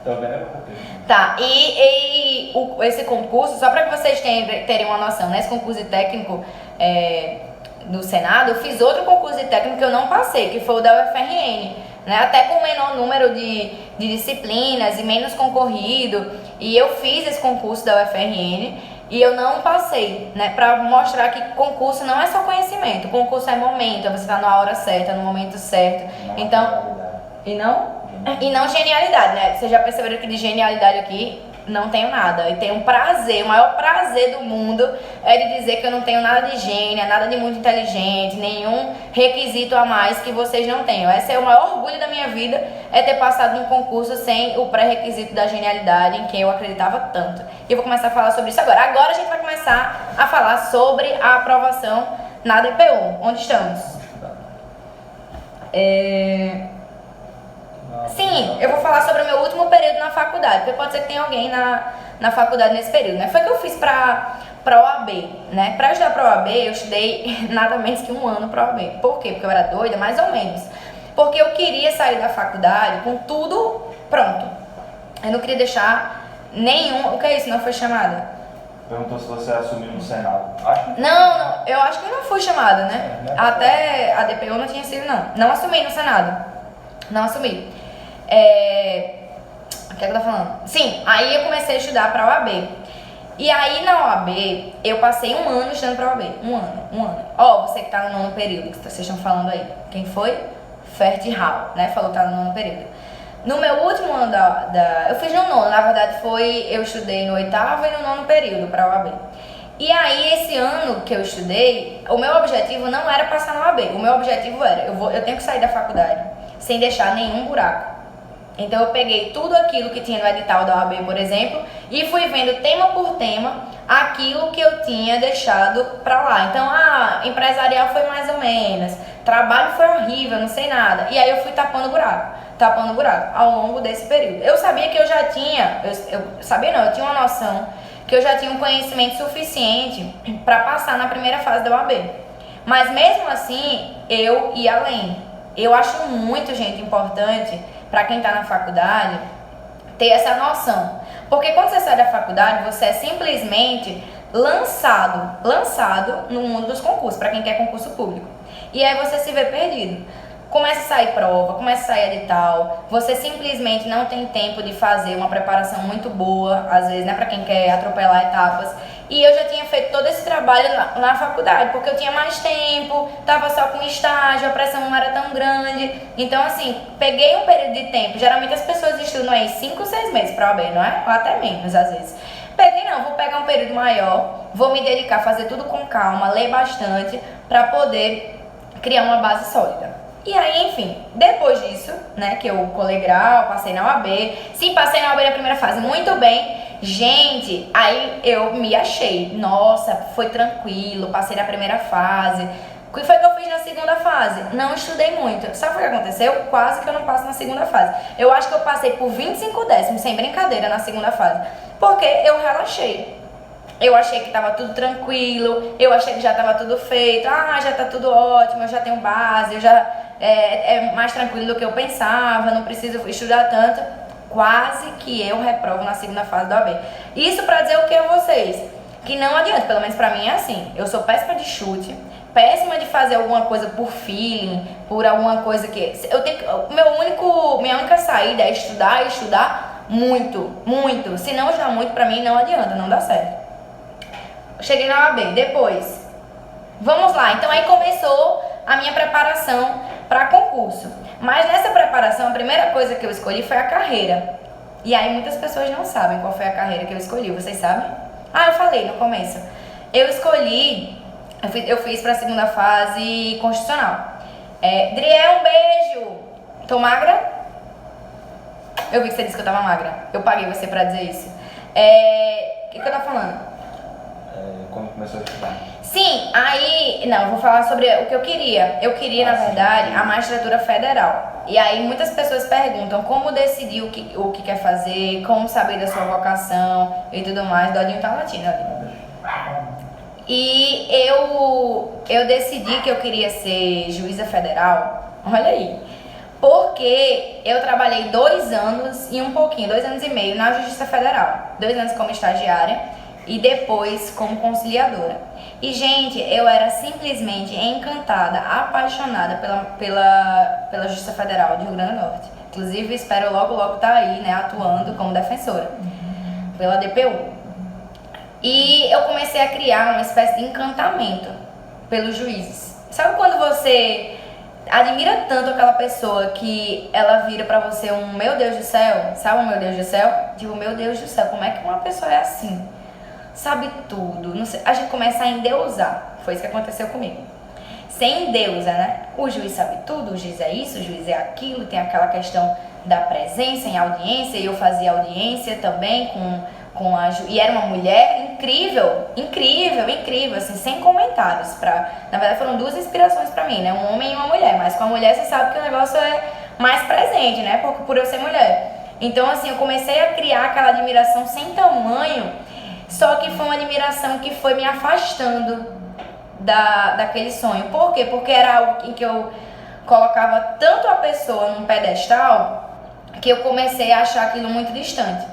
Tô vendo porque. Tá, esse concurso, só para que vocês terem uma noção, né? Esse concurso de técnico do Senado, eu fiz outro concurso de técnico que eu não passei, que foi o da UFRN, né? Até com menor número de disciplinas e menos concorrido. E eu fiz esse concurso da UFRN e eu não passei, né? Pra mostrar que concurso não é só conhecimento, concurso é momento, você tá na hora certa, no momento certo. Então, e não genialidade, né? Vocês já perceberam que de genialidade aqui não tenho nada. E tenho um prazer, o maior prazer do mundo é de dizer que eu não tenho nada de gênia, nada de muito inteligente, nenhum requisito a mais que vocês não tenham. Esse é o maior orgulho da minha vida, é ter passado num concurso sem o pré-requisito da genialidade em que eu acreditava tanto. E eu vou começar a falar sobre isso agora. Agora a gente vai começar a falar sobre a aprovação na DPU. Onde estamos? Sim, eu vou falar sobre o meu último período na faculdade, porque pode ser que tenha alguém na faculdade nesse período, né? Foi o que eu fiz pra OAB, né? Pra estudar pra OAB, eu estudei nada menos que 1 ano pra OAB. Por quê? Porque eu era doida, mais ou menos. Porque eu queria sair da faculdade com tudo pronto. Eu não queria deixar nenhum... O que é isso? Não foi chamada? Perguntou se você assumiu no Senado. Acho que não, eu acho que não fui chamada, né? Até a DPU não tinha sido, não. Não assumi no Senado. Não assumi. O que é que eu tô falando? Sim, aí eu comecei a estudar pra OAB. E aí na OAB, eu passei 1 ano estudando pra OAB. 1 ano. Ó, você que tá no 9º período, que vocês estão falando aí. Quem foi? Ferti-Hall, né? Falou que tá no 9º período. No meu último ano eu fiz no 9º, na verdade eu estudei no 8º e no 9º período pra OAB. E aí esse ano que eu estudei, o meu objetivo não era passar na OAB. O meu objetivo era, eu tenho que sair da faculdade sem deixar nenhum buraco. Então eu peguei tudo aquilo que tinha no edital da OAB, por exemplo, e fui vendo tema por tema aquilo que eu tinha deixado pra lá. Então, empresarial foi mais ou menos, trabalho foi horrível, não sei nada. E aí eu fui tapando buraco ao longo desse período. Eu sabia que eu já tinha, eu tinha uma noção que eu já tinha um conhecimento suficiente pra passar na primeira fase da OAB. Mas mesmo assim, eu ia além. Eu acho muito, gente, importante para quem está na faculdade ter essa noção. Porque quando você sai da faculdade, você é simplesmente lançado no mundo dos concursos, para quem quer concurso público. E aí você se vê perdido. Começa a sair prova, começa a sair edital, você simplesmente não tem tempo de fazer uma preparação muito boa, às vezes, né, para quem quer atropelar etapas. E eu já tinha feito todo esse trabalho na faculdade, porque eu tinha mais tempo, tava só com estágio, a pressão não era tão grande. Então, assim, peguei um período de tempo. Geralmente as pessoas estudam aí 5, 6 meses pra OAB, não é? Ou até menos, às vezes. Vou pegar um período maior, vou me dedicar a fazer tudo com calma, ler bastante, pra poder criar uma base sólida. E aí, enfim, depois disso, né, que eu colei grau, passei na OAB. Sim, passei na OAB na primeira fase muito bem. Gente, aí eu me achei. Nossa, foi tranquilo, passei na primeira fase. O que foi que eu fiz na segunda fase? Não estudei muito. Sabe o que aconteceu? Quase que eu não passo na segunda fase. Eu acho que eu passei por 25 décimos, sem brincadeira, na segunda fase. Porque eu relaxei. Eu achei que tava tudo tranquilo, eu achei que já tava tudo feito. Ah, já tá tudo ótimo, eu já tenho base, eu já é mais tranquilo do que eu pensava, não preciso estudar tanto. Quase que eu reprovo na segunda fase do AB. Isso pra dizer o que a vocês? Que não adianta, pelo menos pra mim é assim. Eu sou péssima de chute, péssima de fazer alguma coisa por feeling, por alguma coisa que... Eu tenho, minha única saída é estudar e estudar muito, muito. Se não estudar muito, pra mim não adianta, não dá certo. Cheguei na OAB, depois, vamos lá, então aí começou a minha preparação para concurso. Mas nessa preparação, a primeira coisa que eu escolhi foi a carreira. E aí muitas pessoas não sabem qual foi a carreira que eu escolhi, vocês sabem? Ah, eu falei no começo. Eu fiz para a segunda fase constitucional. Driel, um beijo! Tô magra? Eu vi que você disse que eu tava magra. Eu paguei você pra dizer isso. O que eu tava falando? Como começou a estudar? Sim, aí... Não, eu vou falar sobre o que eu queria. Eu queria, na verdade, a magistratura federal. E aí muitas pessoas perguntam como decidir o que quer fazer, como saber da sua vocação e tudo mais. Dodinho tá latindo ali. E eu decidi que eu queria ser juíza federal. Olha aí. Porque eu trabalhei 2 anos e um pouquinho, 2 anos e meio na Justiça Federal. 2 anos como estagiária e depois como conciliadora. E, gente, eu era simplesmente encantada, apaixonada pela Justiça Federal de Rio Grande do Norte. Inclusive, espero logo estar aí, né, atuando como defensora pela DPU. E eu comecei a criar uma espécie de encantamento pelos juízes. Sabe quando você admira tanto aquela pessoa que ela vira pra você um meu Deus do céu? Sabe um meu Deus do céu? Tipo, meu Deus do céu, como é que uma pessoa é assim? Sabe tudo, não sei, a gente começa a endeusar. Foi isso que aconteceu comigo. Sem endeusa, né? O juiz sabe tudo, o juiz é isso, o juiz é aquilo, tem aquela questão da presença em audiência, e eu fazia audiência também com a e era uma mulher incrível, assim, sem comentários. Na verdade foram 2 inspirações pra mim, né? Um homem e uma mulher, mas com a mulher você sabe que o negócio é mais presente, né? Por eu ser mulher. Então, assim, eu comecei a criar aquela admiração sem tamanho. Só que foi uma admiração que foi me afastando daquele sonho. Por quê? Porque era algo em que eu colocava tanto a pessoa num pedestal que eu comecei a achar aquilo muito distante.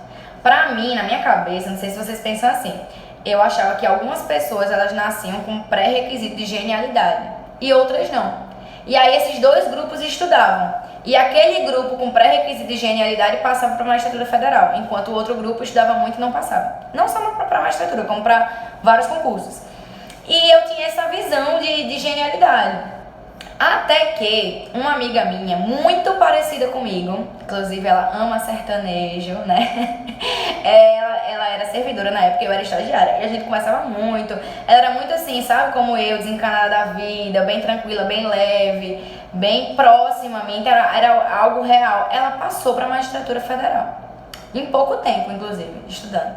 Pra mim, na minha cabeça, não sei se vocês pensam assim, eu achava que algumas pessoas elas nasciam com pré-requisito de genialidade e outras não. E aí esses 2 grupos estudavam. E aquele grupo com pré-requisito de genialidade passava para a magistratura federal, enquanto o outro grupo estudava muito e não passava. Não só para a magistratura, como para vários concursos. E eu tinha essa visão de genialidade. Até que uma amiga minha, muito parecida comigo, inclusive ela ama sertanejo, né? Ela era servidora na época, eu era estagiária. E a gente conversava muito. Ela era muito assim, sabe? Como eu, desencanada da vida, bem tranquila, bem leve, bem próxima a mim. Então era algo real. Ela passou para a magistratura federal. Em pouco tempo, inclusive, estudando.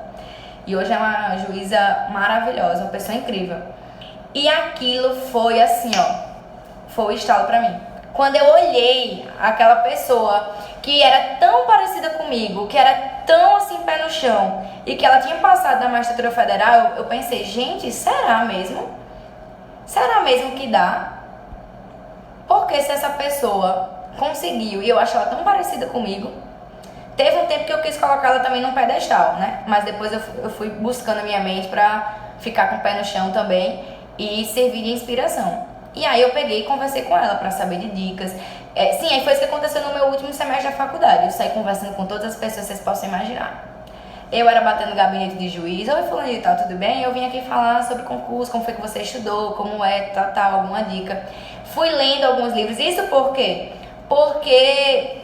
E hoje é uma juíza maravilhosa, uma pessoa incrível. E aquilo foi assim, ó. Foi o estalo pra mim. Quando eu olhei aquela pessoa que era tão parecida comigo, que era tão assim pé no chão, e que ela tinha passado na magistratura federal, eu pensei, gente, será mesmo? Será mesmo que dá? Porque se essa pessoa conseguiu, e eu acho ela tão parecida comigo, teve um tempo que eu quis colocar ela também num pedestal, né? Mas depois eu fui buscando a minha mente pra ficar com o pé no chão também e servir de inspiração. E aí eu peguei e conversei com ela pra saber de dicas. Sim, aí foi isso que aconteceu no meu último semestre da faculdade. Eu saí conversando com todas as pessoas que vocês possam imaginar. Eu era batendo no gabinete de juiz. Oi, fulano e tal, tudo bem? Eu vim aqui falar sobre concurso, como foi que você estudou, como é, tal, alguma dica. Fui lendo alguns livros. Isso por quê? Porque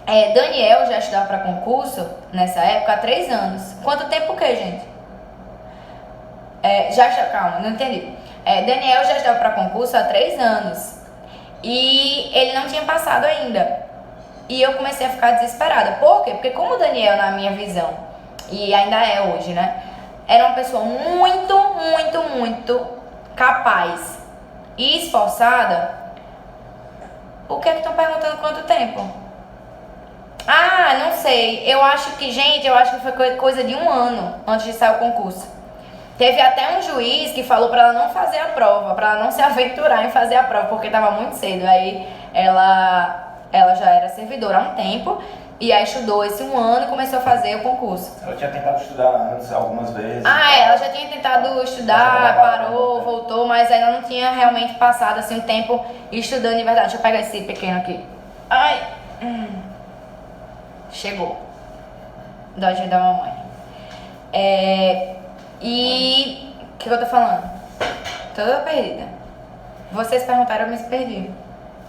Daniel já estudava pra concurso nessa época há 3 anos. Quanto tempo o quê, gente? Calma, não entendi. Daniel já estava para concurso há 3 anos e ele não tinha passado ainda. E eu comecei a ficar desesperada. Por quê? Porque como o Daniel, na minha visão, e ainda é hoje, né, era uma pessoa muito capaz e esforçada, o que é que estão perguntando quanto tempo? Ah, não sei. Eu acho que foi coisa de 1 ano antes de sair o concurso. Teve até um juiz que falou pra ela não fazer a prova, pra ela não se aventurar em fazer a prova, porque tava muito cedo. Aí ela já era servidora há um tempo, e aí estudou esse 1 ano e começou a fazer o concurso. Ela tinha tentado estudar antes, algumas vezes. Ela já tinha tentado estudar, parou, voltou, mas ainda não tinha realmente passado assim um tempo estudando de verdade. Deixa eu pegar esse pequeno aqui. Ai! Chegou. Dodge da mamãe. E o que eu tô falando? Toda perdida. Vocês perguntaram, eu me perdi.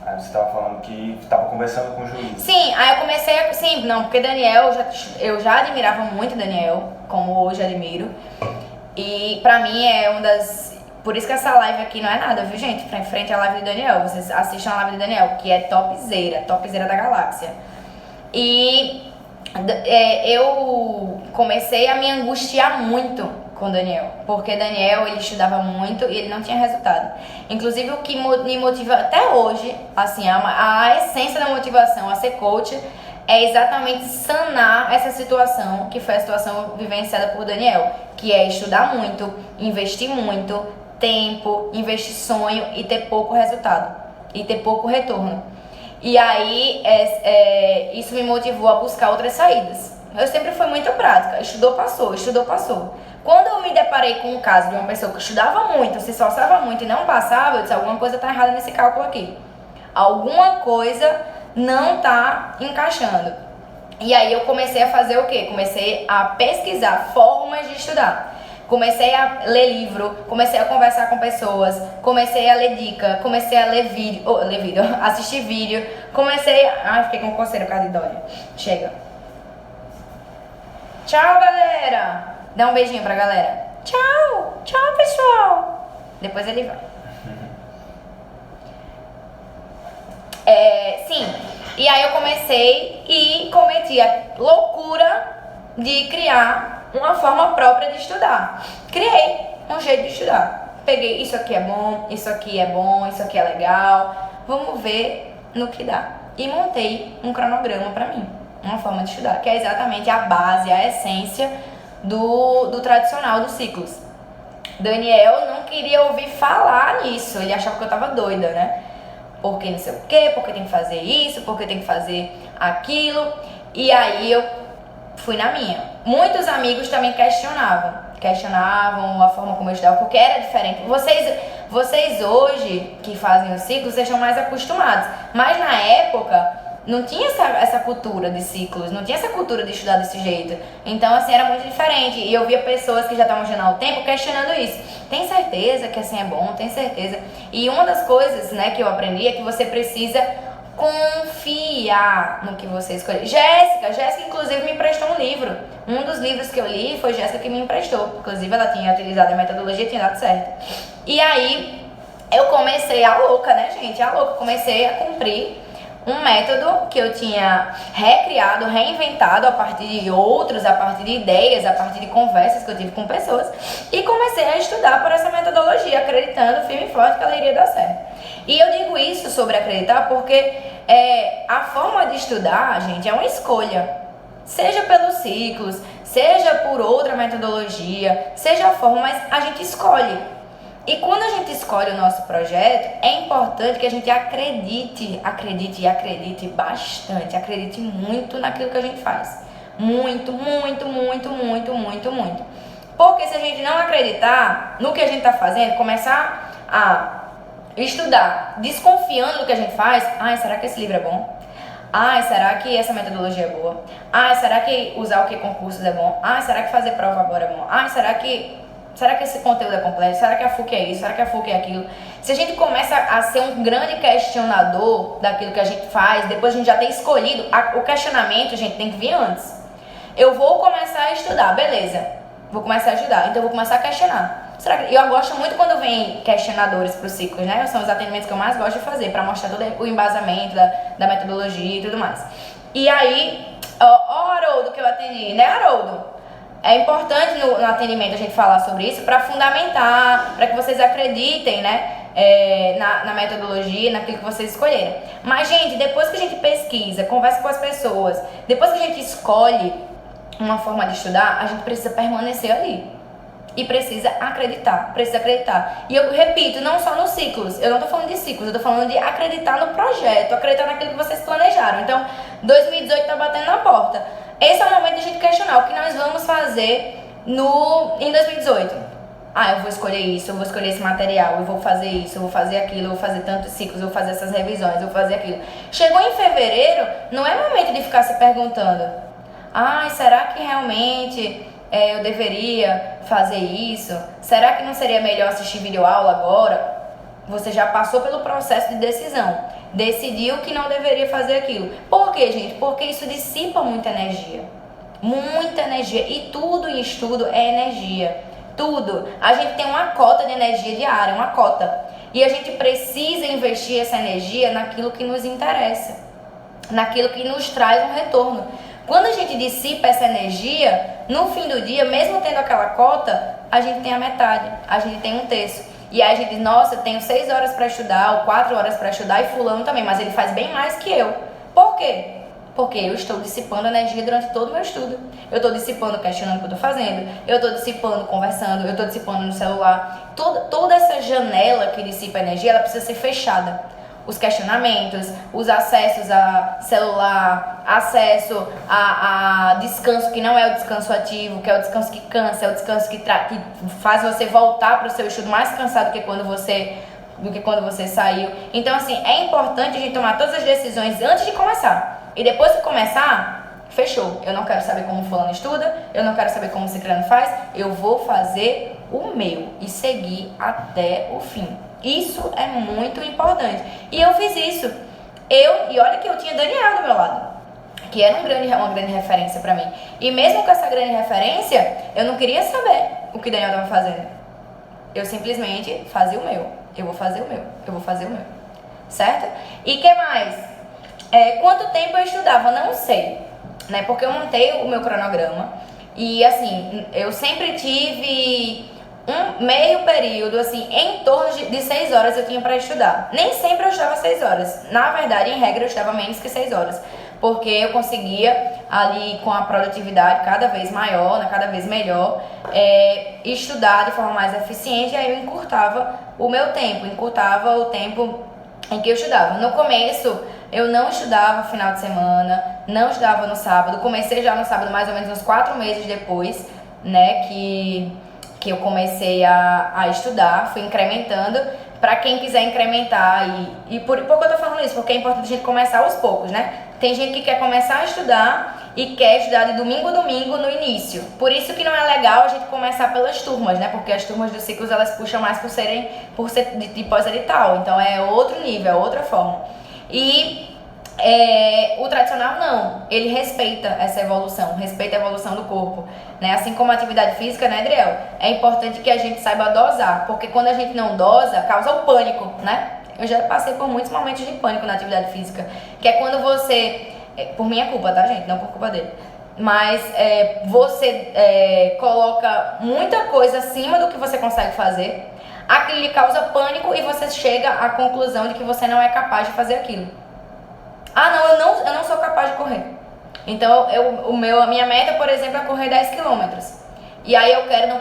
Aí você tava falando que tava conversando com o juiz. Sim, aí eu comecei Sim, não, porque Daniel, eu já admirava muito Daniel, como hoje admiro. E pra mim é uma das... Por isso que essa live aqui não é nada, viu, gente? Pra frente à live de Daniel. Vocês assistam a live de Daniel, que é topzera da galáxia. E eu comecei a me angustiar muito com Daniel, porque Daniel, ele estudava muito e ele não tinha resultado. Inclusive, o que me motiva até hoje, assim, a essência da motivação a ser coach é exatamente sanar essa situação, que foi a situação vivenciada por Daniel, que é estudar muito, investir muito tempo, investir sonho e ter pouco resultado, e ter pouco retorno. E aí, isso me motivou a buscar outras saídas. Eu sempre fui muito prática, estudou, passou. Quando eu me deparei com um caso de uma pessoa que estudava muito, se esforçava muito e não passava, eu disse, alguma coisa está errada nesse cálculo aqui. Alguma coisa não está encaixando. E aí eu comecei a fazer o quê? Comecei a pesquisar formas de estudar. Comecei a ler livro, comecei a conversar com pessoas, comecei a ler dica, comecei a ler vídeo, assistir vídeo, fiquei com coceira por causa de Dória. Chega. Tchau, galera! Dá um beijinho pra galera. Tchau! Tchau, pessoal! Depois ele vai. Sim, e aí eu comecei e cometi a loucura de criar uma forma própria de estudar. Criei um jeito de estudar. Peguei, isso aqui é bom, isso aqui é bom, isso aqui é legal. Vamos ver no que dá. E montei um cronograma pra mim. Uma forma de estudar, que é exatamente a base, a essência do tradicional dos ciclos. Daniel não queria ouvir falar nisso. Ele achava que eu tava doida, né? Porque não sei o quê, porque tem que fazer isso, porque tem que fazer aquilo. E aí eu fui na minha. Muitos amigos também questionavam a forma como eu estudava, porque era diferente. Vocês hoje que fazem os ciclos, vocês estão mais acostumados. Mas na época não tinha essa cultura de ciclos, não tinha essa cultura de estudar desse jeito. Então, assim, era muito diferente. E eu via pessoas que já estavam estudando há tempo questionando isso. Tem certeza que assim é bom? Tem certeza? E uma das coisas, né, que eu aprendi é que você precisa confiar no que você escolheu. Jéssica inclusive me emprestou um livro. Um dos livros que eu li foi Jéssica que me emprestou. Inclusive ela tinha utilizado a metodologia e tinha dado certo. E aí eu comecei a louca, né, gente? A louca. Comecei a cumprir um método que eu tinha recriado, reinventado a partir de outros, a partir de ideias, a partir de conversas que eu tive com pessoas, e comecei a estudar por essa metodologia, acreditando firme e forte que ela iria dar certo. E eu digo isso sobre acreditar porque a forma de estudar, gente, é uma escolha. Seja pelos ciclos, seja por outra metodologia, seja a forma, mas a gente escolhe. E quando a gente escolhe o nosso projeto, é importante que a gente acredite bastante, acredite muito naquilo que a gente faz. Muito. Porque se a gente não acreditar no que a gente está fazendo, começar a estudar desconfiando do que a gente faz, será que esse livro é bom? Será que essa metodologia é boa? Será que usar o que concursos é bom? Será que fazer prova agora é bom? Será que esse conteúdo é completo? Será que a FUC é isso? Será que a FUC é aquilo? Se a gente começa a ser um grande questionador daquilo que a gente faz, depois a gente já tem escolhido, o questionamento, gente, tem que vir antes. Eu vou começar a estudar, beleza. Vou começar a estudar, então eu vou começar a questionar. Eu gosto muito quando vem questionadores para os ciclos, né? São os atendimentos que eu mais gosto de fazer, para mostrar todo o embasamento da metodologia e tudo mais. E aí, Haroldo que eu atendi, né, Haroldo? É importante no atendimento a gente falar sobre isso para fundamentar, para que vocês acreditem, né? na metodologia, naquilo que vocês escolherem. Mas, gente, depois que a gente pesquisa, conversa com as pessoas, depois que a gente escolhe uma forma de estudar, a gente precisa permanecer ali. E precisa acreditar. E eu repito, não só nos ciclos. Eu não tô falando de ciclos, eu tô falando de acreditar no projeto, acreditar naquilo que vocês planejaram. Então, 2018 tá batendo na porta. Esse é o momento de a gente questionar o que nós vamos fazer em 2018. Eu vou escolher isso, eu vou escolher esse material, eu vou fazer isso, eu vou fazer aquilo, eu vou fazer tantos ciclos, eu vou fazer essas revisões, eu vou fazer aquilo. Chegou em fevereiro, não é momento de ficar se perguntando: será que realmente eu deveria fazer isso? Será que não seria melhor assistir videoaula agora? Você já passou pelo processo de decisão. Decidiu que não deveria fazer aquilo. Por quê, gente? Porque isso dissipa muita energia. Muita energia. E tudo em estudo é energia. Tudo. A gente tem uma cota de energia diária, uma cota. E a gente precisa investir essa energia naquilo que nos interessa. Naquilo que nos traz um retorno. Quando a gente dissipa essa energia, no fim do dia, mesmo tendo aquela cota, a gente tem a metade, a gente tem um terço. E aí a gente diz: nossa, eu tenho 6 horas para estudar, ou 4 horas para estudar, e fulano também, mas ele faz bem mais que eu. Por quê? Porque eu estou dissipando energia durante todo o meu estudo. Eu estou dissipando questionando o que eu estou fazendo, eu estou dissipando conversando, eu estou dissipando no celular. Toda essa janela que dissipa energia, ela precisa ser fechada. Os questionamentos, os acessos a celular, acesso a descanso que não é o descanso ativo, que é o descanso que cansa, é o descanso que faz você voltar para o seu estudo mais cansado do que quando você saiu. Então, assim, é importante a gente tomar todas as decisões antes de começar. E depois que começar, fechou. Eu não quero saber como fulano estuda, eu não quero saber como o ciclano faz, eu vou fazer o meu e seguir até o fim. Isso é muito importante. E eu fiz isso. E olha que eu tinha Daniel do meu lado, que era uma grande referência pra mim. E mesmo com essa grande referência, eu não queria saber o que Daniel estava fazendo. Eu simplesmente fazia o meu. Eu vou fazer o meu. Eu vou fazer o meu. Certo? E que mais? Quanto tempo eu estudava? Não sei. Né? Porque eu montei o meu cronograma. E assim, eu sempre tive um meio período, assim, em torno de 6 horas eu tinha para estudar. Nem sempre eu estudava 6 horas. Na verdade, em regra, eu estudava menos que 6 horas. Porque eu conseguia, ali, com a produtividade cada vez maior, né, cada vez melhor, estudar de forma mais eficiente. E aí eu encurtava o meu tempo, encurtava o tempo em que eu estudava. No começo, eu não estudava final de semana, não estudava no sábado. Comecei já no sábado, mais ou menos uns 4 meses depois, né, que eu comecei a estudar, fui incrementando. Pra quem quiser incrementar, por que eu tô falando isso? Porque é importante a gente começar aos poucos, né? Tem gente que quer começar a estudar e quer estudar de domingo a domingo no início. Por isso que não é legal a gente começar pelas turmas, né? Porque as turmas dos ciclos, elas puxam mais por ser de pós-edital. Então é outro nível, é outra forma. E o tradicional não, ele respeita essa evolução, respeita a evolução do corpo, né? Assim como a atividade física, né, Adriel? É importante que a gente saiba dosar, porque quando a gente não dosa, causa o pânico, né? Eu já passei por muitos momentos de pânico na atividade física, que é quando você, por minha culpa, tá, gente? Não por culpa dele. Mas você coloca muita coisa acima do que você consegue fazer, aquilo lhe causa pânico e você chega à conclusão de que você não é capaz de fazer aquilo. Eu não sou capaz de correr. Então, a minha meta, por exemplo, é correr 10 km. E aí eu quero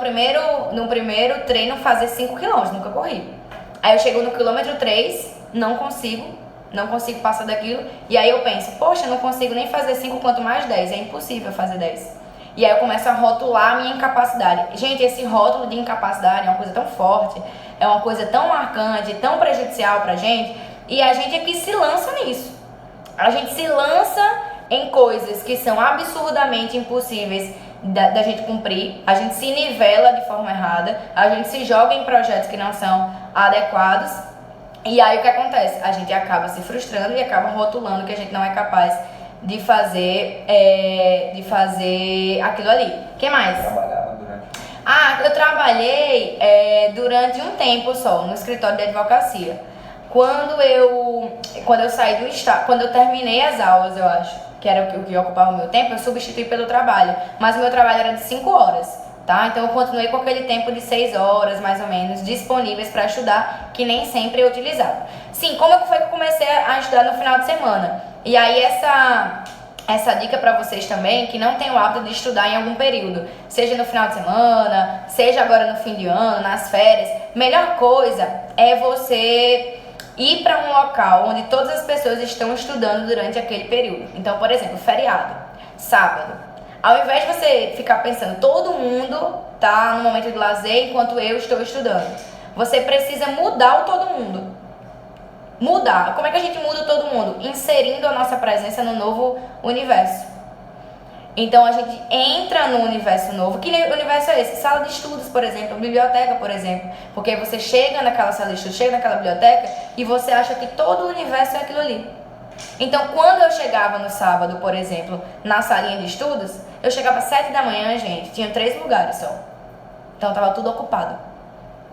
no primeiro treino fazer 5 km, nunca corri. Aí eu chego no quilômetro 3, não consigo passar daquilo. E aí eu penso, poxa, não consigo nem fazer 5 quanto mais 10, é impossível fazer 10. E aí eu começo a rotular a minha incapacidade. Gente, esse rótulo de incapacidade é uma coisa tão forte, é uma coisa tão marcante, tão prejudicial pra gente. E a gente é que se lança nisso. A gente se lança em coisas que são absurdamente impossíveis da gente cumprir, a gente se nivela de forma errada, a gente se joga em projetos que não são adequados, e aí o que acontece? A gente acaba se frustrando e acaba rotulando que a gente não é capaz de fazer aquilo ali. O que mais? Eu trabalhei durante um tempo só no escritório de advocacia. Quando eu saí do estado, quando eu terminei as aulas, eu acho, que era o que ocupava o meu tempo, eu substituí pelo trabalho. Mas o meu trabalho era de 5 horas. tá? Então eu continuei com aquele tempo de 6 horas, mais ou menos, disponíveis para estudar, que nem sempre eu utilizava. Sim, como foi que eu comecei a estudar no final de semana? E aí essa dica para vocês também, que não tem o hábito de estudar em algum período, seja no final de semana, seja agora no fim de ano, nas férias, melhor coisa é você ir para um local onde todas as pessoas estão estudando durante aquele período. Então, por exemplo, feriado, sábado. Ao invés de você ficar pensando, todo mundo tá no momento de lazer enquanto eu estou estudando, você precisa mudar o todo mundo. Mudar. Como é que a gente muda todo mundo? Inserindo a nossa presença no novo universo. Então a gente entra no universo novo. Que universo é esse? Sala de estudos, por exemplo, biblioteca, por exemplo. Porque você chega naquela sala de estudos, chega naquela biblioteca e você acha que todo o universo é aquilo ali. Então quando eu chegava no sábado, por exemplo, na salinha de estudos, eu chegava às 7 da manhã, gente, tinha 3 lugares só. Então tava tudo ocupado.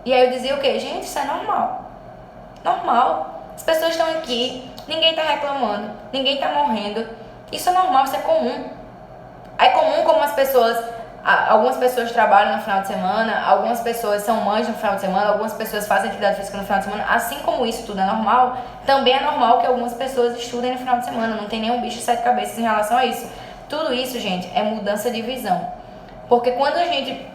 E aí eu dizia o quê? Gente, isso é normal. Normal. As pessoas estão aqui, ninguém está reclamando, ninguém está morrendo. Isso é normal, isso é comum. É comum como algumas pessoas trabalham no final de semana, algumas pessoas são mães no final de semana, algumas pessoas fazem atividade física no final de semana. Assim como isso tudo é normal, também é normal que algumas pessoas estudem no final de semana. Não tem nenhum bicho de 7 cabeças em relação a isso. Tudo isso, gente, é mudança de visão. Porque quando a gente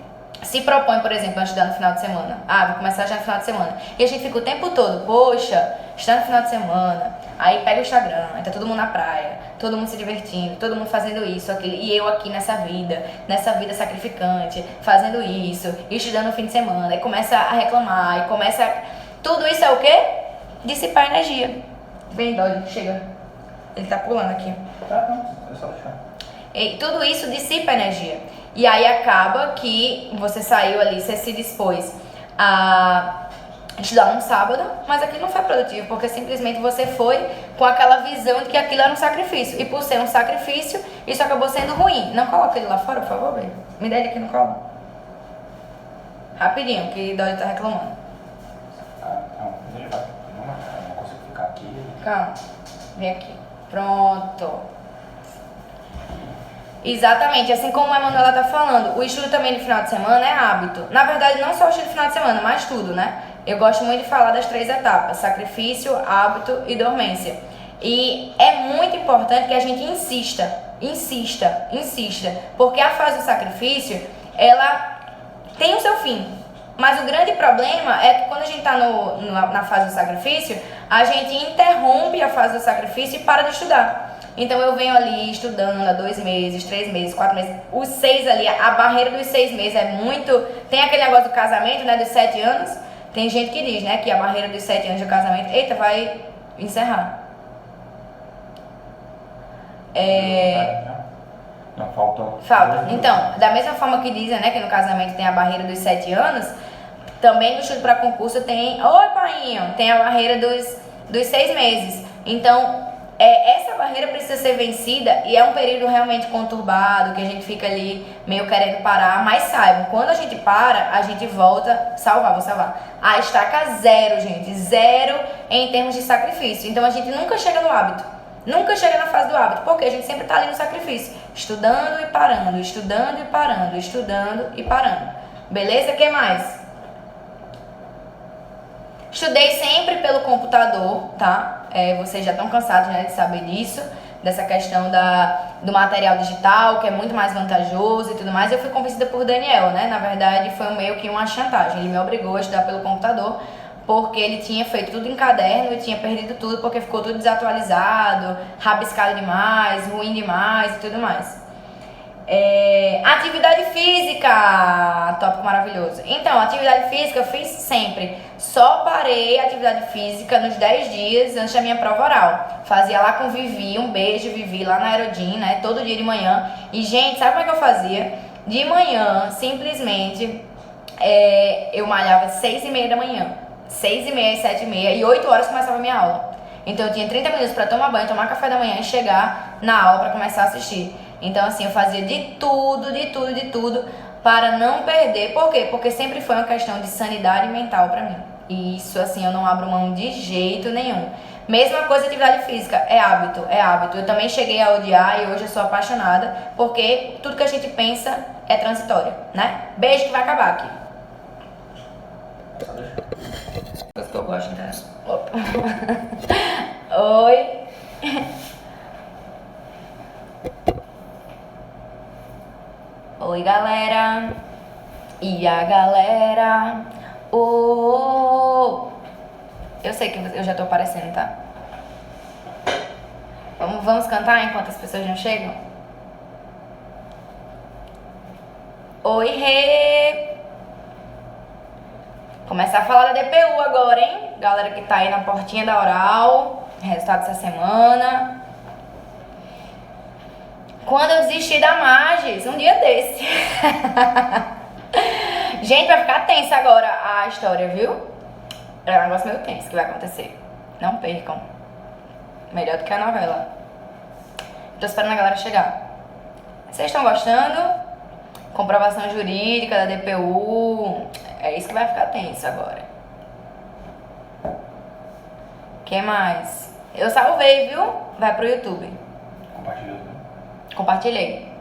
se propõe, por exemplo, a estudar no final de semana. Vou começar já no final de semana. E a gente fica o tempo todo, poxa, está no final de semana. Aí pega o Instagram, aí tá todo mundo na praia, todo mundo se divertindo, todo mundo fazendo isso, aquilo. E eu aqui nessa vida sacrificante, fazendo isso, estudando no fim de semana. Aí começa a reclamar, Tudo isso é o quê? Dissipar energia. Vem, Dolly, chega. Ele tá pulando aqui. Tá, não, é só deixar. E tudo isso dissipa energia. E aí acaba que você saiu ali, você se dispôs a estudar no sábado, mas aquilo não foi produtivo, porque simplesmente você foi com aquela visão de que aquilo era um sacrifício. E por ser um sacrifício, isso acabou sendo ruim. Não coloca ele lá fora, por favor, velho. Me dá ele aqui no colo. Rapidinho, que Dolly tá reclamando. Não, deixa eu não consigo ficar aqui. Calma, vem aqui. Pronto. Exatamente, assim como a Emanuela tá falando, o estudo também no final de semana é hábito. Na verdade, não só o estudo no final de semana, mas tudo, né? Eu gosto muito de falar das 3 etapas: sacrifício, hábito e dormência. E é muito importante que a gente insista, porque a fase do sacrifício, ela tem o seu fim. Mas o grande problema é que quando a gente tá na fase do sacrifício, a gente interrompe a fase do sacrifício e para de estudar. Então eu venho ali estudando há 2 meses, 3 meses, 4 meses, os 6 ali, a barreira dos 6 meses é muito... Tem aquele negócio do casamento, né, dos 7 anos, tem gente que diz, né, que a barreira dos 7 anos de casamento, eita, vai encerrar. Não, falta. Então, da mesma forma que dizem, né, que no casamento tem a barreira dos 7 anos, também no estudo para concurso tem... Oi, painho! Tem a barreira dos 6 meses. Então... essa barreira precisa ser vencida e é um período realmente conturbado, que a gente fica ali meio querendo parar, mas saibam, quando a gente para, a gente volta, vou salvar. A estaca 0, gente, 0 em termos de sacrifício. Então a gente nunca chega no hábito, nunca chega na fase do hábito, porque a gente sempre tá ali no sacrifício, estudando e parando, estudando e parando, estudando e parando. Beleza? O que mais? Estudei sempre pelo computador, tá? Vocês já estão cansados, né, de saber disso, dessa questão do material digital, que é muito mais vantajoso e tudo mais. Eu fui convencida por Daniel, né? Na verdade, foi meio que uma chantagem. Ele me obrigou a estudar pelo computador, porque ele tinha feito tudo em caderno e tinha perdido tudo, porque ficou tudo desatualizado, rabiscado demais, ruim demais e tudo mais. Atividade física, tópico maravilhoso. Então, atividade física eu fiz sempre. Só parei a atividade física nos 10 dias antes da minha prova oral. Fazia lá com Vivi, um beijo Vivi, lá na Aerodin, né? Todo dia de manhã. E, gente, sabe como é que eu fazia? De manhã, simplesmente, eu malhava 6h30 da manhã. 6h30, 7h30 e 8 horas começava a minha aula. Então eu tinha 30 minutos para tomar banho, tomar café da manhã e chegar na aula para começar a assistir. Então assim, eu fazia de tudo para não perder. Por quê? Porque sempre foi uma questão de sanidade mental para mim. E isso assim, eu não abro mão de jeito nenhum. Mesma coisa atividade física, é hábito, é hábito. Eu também cheguei a odiar e hoje eu sou apaixonada, porque tudo que a gente pensa é transitório, né? Beijo que vai acabar aqui. Coisa que eu gosto, então. Opa. Oi. Oi, galera. E a galera. Oh. Eu sei que eu já tô aparecendo, tá? Vamos cantar enquanto as pessoas não chegam? Oi, Rê! Começar a falar da DPU agora, hein? Galera que tá aí na portinha da oral. Resultado dessa semana. Quando eu desisti da Magis, um dia desse. Gente, vai ficar tensa agora a história, viu? É um negócio meio tenso que vai acontecer. Não percam. Melhor do que a novela. Tô esperando a galera chegar. Vocês estão gostando? Comprovação jurídica da DPU. É isso que vai ficar tenso agora. O que mais? Eu salvei, viu? Vai pro YouTube. Compartilhou também. Compartilhei.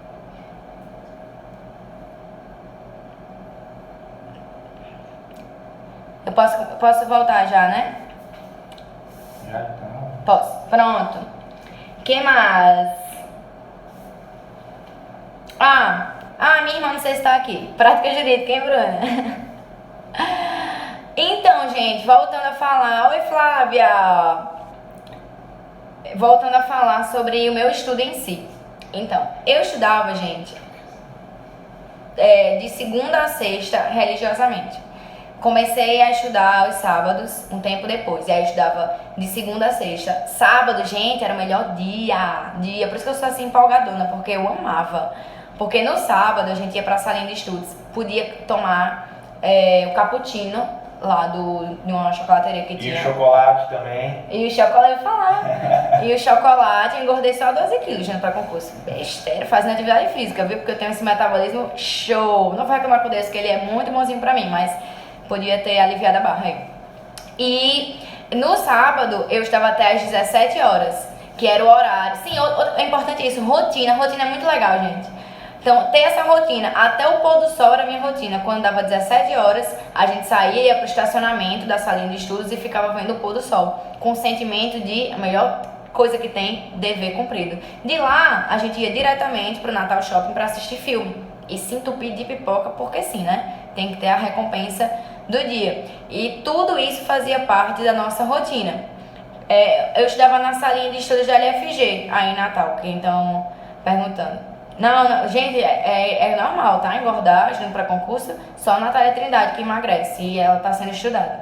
Eu posso voltar já, né? Já então. Posso. Pronto. Que mais? Minha irmã não sei se tá aqui. Prática jurídica, hein, Bruna? Então, gente, voltando a falar. Oi, Flávia! Voltando a falar sobre o meu estudo em si. Então, eu estudava, gente, de segunda a sexta, religiosamente. Comecei a estudar aos sábados, um tempo depois. E aí eu estudava de segunda a sexta. Sábado, gente, era o melhor dia. Por isso que eu sou assim empolgadona, porque eu amava. Porque no sábado a gente ia pra salinha de estudos. Podia tomar o cappuccino lá de uma chocolateria que tinha. E o chocolate também. E o chocolate, eu ia falar. E o chocolate, eu engordei só 12 quilos já pra concurso. Besteira, fazendo atividade física, viu? Porque eu tenho esse metabolismo show. Não vou reclamar com Deus, que ele é muito bonzinho pra mim, mas podia ter aliviado a barra aí. E no sábado eu estava até às 17 horas, que era o horário. Sim, é importante isso, rotina. Rotina é muito legal, gente. Então, ter essa rotina, até o pôr do sol era a minha rotina. Quando dava 17 horas, a gente saía, ia pro estacionamento da salinha de estudos e ficava vendo o pôr do sol. Com o sentimento de a melhor coisa que tem, dever cumprido. De lá, a gente ia diretamente pro Natal Shopping para assistir filme. E se entupir de pipoca, porque sim, né? Tem que ter a recompensa do dia. E tudo isso fazia parte da nossa rotina. Eu estudava na salinha de estudos da LFG, aí em Natal, que então, perguntando. Não, gente, é normal, tá? Engordar, indo pra concurso, só a Natália Trindade que emagrece e ela tá sendo estudada.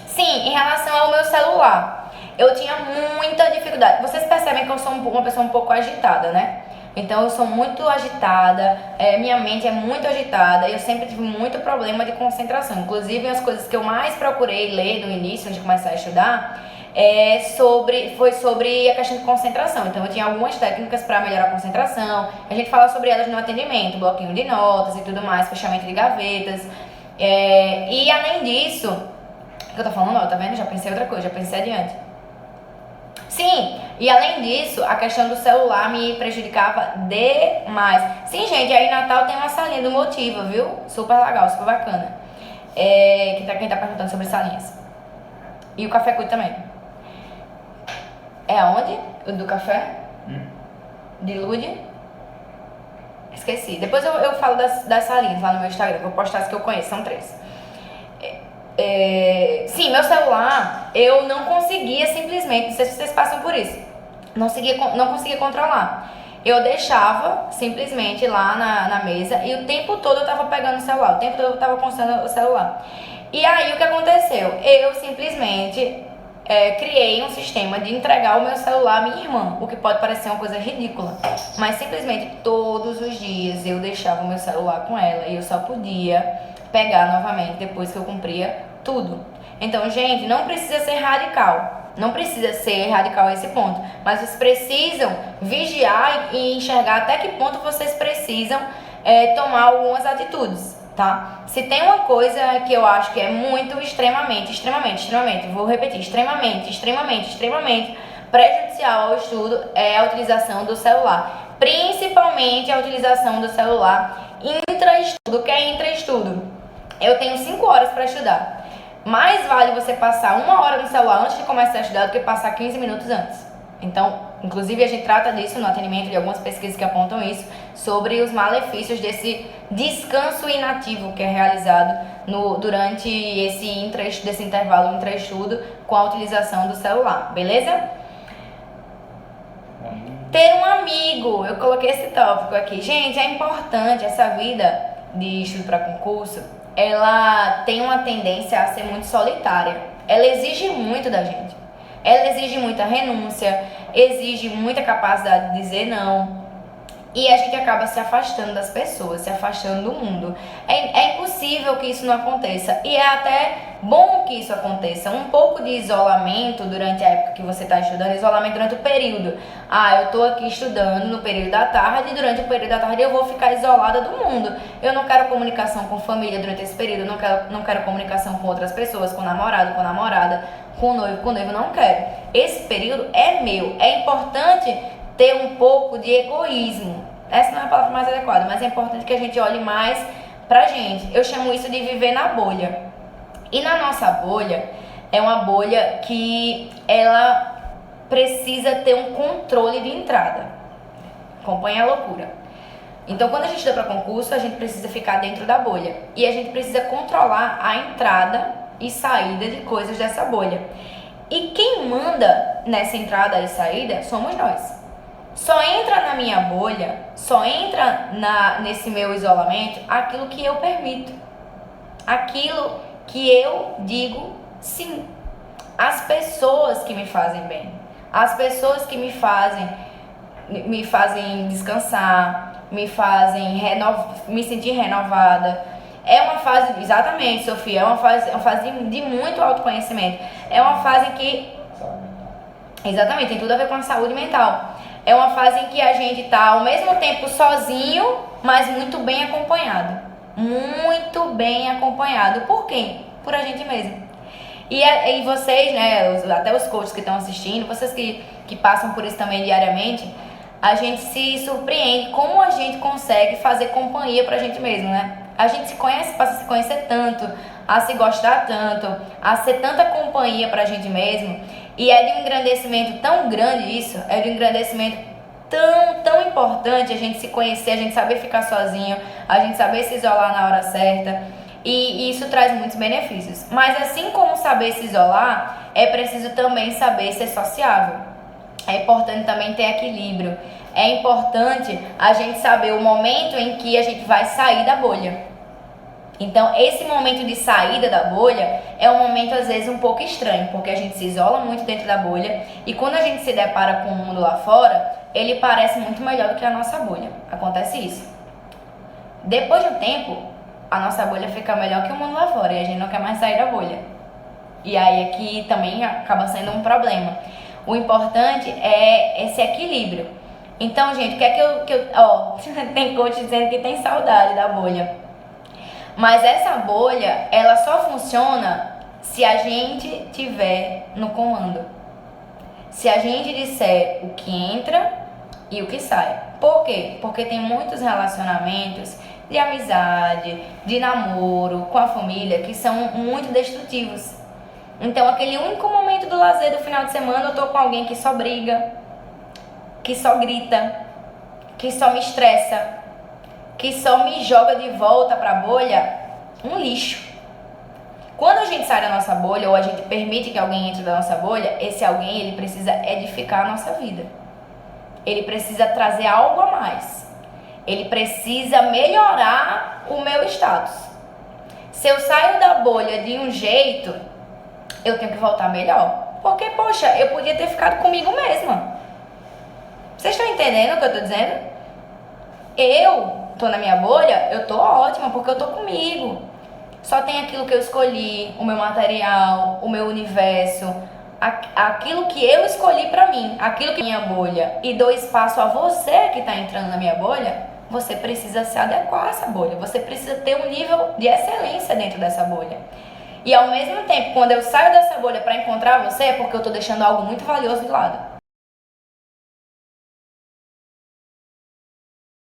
Sim, em relação ao meu celular, eu tinha muita dificuldade. Vocês percebem que eu sou uma pessoa um pouco agitada, né? Então eu sou muito agitada, minha mente é muito agitada, eu sempre tive muito problema de concentração. Inclusive as coisas que eu mais procurei ler no início, antes de começar a estudar, foi sobre a questão de concentração. Então eu tinha algumas técnicas para melhorar a concentração. A gente fala sobre elas no atendimento, bloquinho de notas e tudo mais, fechamento de gavetas. E além disso, o que eu tô falando, ó, tá vendo? Já pensei outra coisa, já pensei adiante. Sim, e além disso, a questão do celular me prejudicava demais. Sim, gente, aí em Natal tem uma salinha do Motiva, viu? Super legal, super bacana. Quem tá perguntando sobre salinhas. E o Café Cuide também. É aonde? O do café? De Lude? Esqueci. Depois eu falo das salinhas lá no meu Instagram. Vou postar as que eu conheço, são 3. Sim, meu celular, eu não conseguia simplesmente, não sei se vocês passam por isso, não conseguia controlar. Eu deixava simplesmente lá na mesa e o tempo todo eu tava pegando o celular, o tempo todo eu tava consultando o celular. E aí o que aconteceu? Eu simplesmente criei um sistema de entregar o meu celular à minha irmã, o que pode parecer uma coisa ridícula, mas simplesmente todos os dias eu deixava o meu celular com ela e eu só podia pegar novamente depois que eu cumpria tudo. Então, gente, não precisa ser radical. Não precisa ser radical a esse ponto. Mas vocês precisam vigiar e enxergar até que ponto vocês precisam tomar algumas atitudes. tá? Se tem uma coisa que eu acho que é muito extremamente, vou repetir, extremamente prejudicial ao estudo é a utilização do celular. Principalmente a utilização do celular intra-estudo. O que é intra-estudo? Eu tenho 5 horas para estudar. Mais vale você passar 1 hora no celular antes de começar a estudar do que passar 15 minutos antes. Então, inclusive a gente trata disso no atendimento de algumas pesquisas que apontam isso, sobre os malefícios desse descanso inativo que é realizado durante desse intervalo intra-estudo com a utilização do celular, beleza? Ter um amigo, eu coloquei esse tópico aqui. Gente, é importante, essa vida de estudo para concurso, ela tem uma tendência a ser muito solitária. Ela exige muito da gente. Ela exige muita renúncia, exige muita capacidade de dizer não. E a gente acaba se afastando das pessoas, se afastando do mundo. É impossível que isso não aconteça. E é até bom que isso aconteça. Um pouco de isolamento durante a época que você está estudando, isolamento durante o período. Eu estou aqui estudando no período da tarde, e durante o período da tarde eu vou ficar isolada do mundo. Eu não quero comunicação com família durante esse período, não quero comunicação com outras pessoas, com namorado, com namorada, com noivo, não quero. Esse período é meu. É importante ter um pouco de egoísmo. Essa não é a palavra mais adequada, mas é importante que a gente olhe mais pra gente. Eu chamo isso de viver na bolha. E na nossa bolha, é uma bolha que ela precisa ter um controle de entrada. Acompanha a loucura. Então, quando a gente estuda para concurso, a gente precisa ficar dentro da bolha. E a gente precisa controlar a entrada e saída de coisas dessa bolha. E quem manda nessa entrada e saída somos nós. Só entra na minha bolha, só entra nesse meu isolamento aquilo que eu permito. Aquilo que eu digo sim. As pessoas que me fazem bem. As pessoas que me fazem descansar, me fazem me sentir renovada. É uma fase, exatamente, Sofia, é uma fase de muito autoconhecimento. É uma fase que, exatamente, tem tudo a ver com a saúde mental. É uma fase em que a gente tá ao mesmo tempo sozinho, mas muito bem acompanhado. Muito bem acompanhado. Por quem? Por a gente mesmo. E vocês, né, até os coaches que estão assistindo, vocês que passam por isso também diariamente, a gente se surpreende como a gente consegue fazer companhia pra gente mesmo, né? A gente se conhece, passa a se conhecer tanto, a se gostar tanto, a ser tanta companhia pra gente mesmo. E é de um engrandecimento tão grande isso, é de um engrandecimento tão importante a gente se conhecer, a gente saber ficar sozinho, a gente saber se isolar na hora certa. E isso traz muitos benefícios. Mas assim como saber se isolar, é preciso também saber ser sociável. É importante também ter equilíbrio. É importante a gente saber o momento em que a gente vai sair da bolha. Então, esse momento de saída da bolha é um momento, às vezes, um pouco estranho, porque a gente se isola muito dentro da bolha e quando a gente se depara com o mundo lá fora, ele parece muito melhor do que a nossa bolha. Acontece isso. Depois de um tempo, a nossa bolha fica melhor que o mundo lá fora e a gente não quer mais sair da bolha. E aí aqui também acaba sendo um problema. O importante é esse equilíbrio. Então, gente, o que é que eu tem coach dizendo que tem saudade da bolha. Mas essa bolha, ela só funciona se a gente tiver no comando. Se a gente disser o que entra e o que sai. Por quê? Porque tem muitos relacionamentos de amizade, de namoro, com a família, que são muito destrutivos. Então, aquele único momento do lazer do final de semana, eu tô com alguém que só briga, que só grita, que só me estressa, que só me joga de volta pra bolha, um lixo. Quando a gente sai da nossa bolha, ou a gente permite que alguém entre da nossa bolha, esse alguém, ele precisa edificar a nossa vida. Ele precisa trazer algo a mais. Ele precisa melhorar o meu status. Se eu saio da bolha de um jeito, eu tenho que voltar melhor. Porque, poxa, eu podia ter ficado comigo mesma. Vocês estão entendendo o que eu tô dizendo? Eu tô na minha bolha, eu tô ótima porque eu tô comigo. Só tem aquilo que eu escolhi, o meu material, o meu universo, aquilo que eu escolhi pra mim, aquilo que é minha bolha, e dou espaço a você que tá entrando na minha bolha, você precisa se adequar a essa bolha. Você precisa ter um nível de excelência dentro dessa bolha. E ao mesmo tempo, quando eu saio dessa bolha para encontrar você, é porque eu tô deixando algo muito valioso de lado.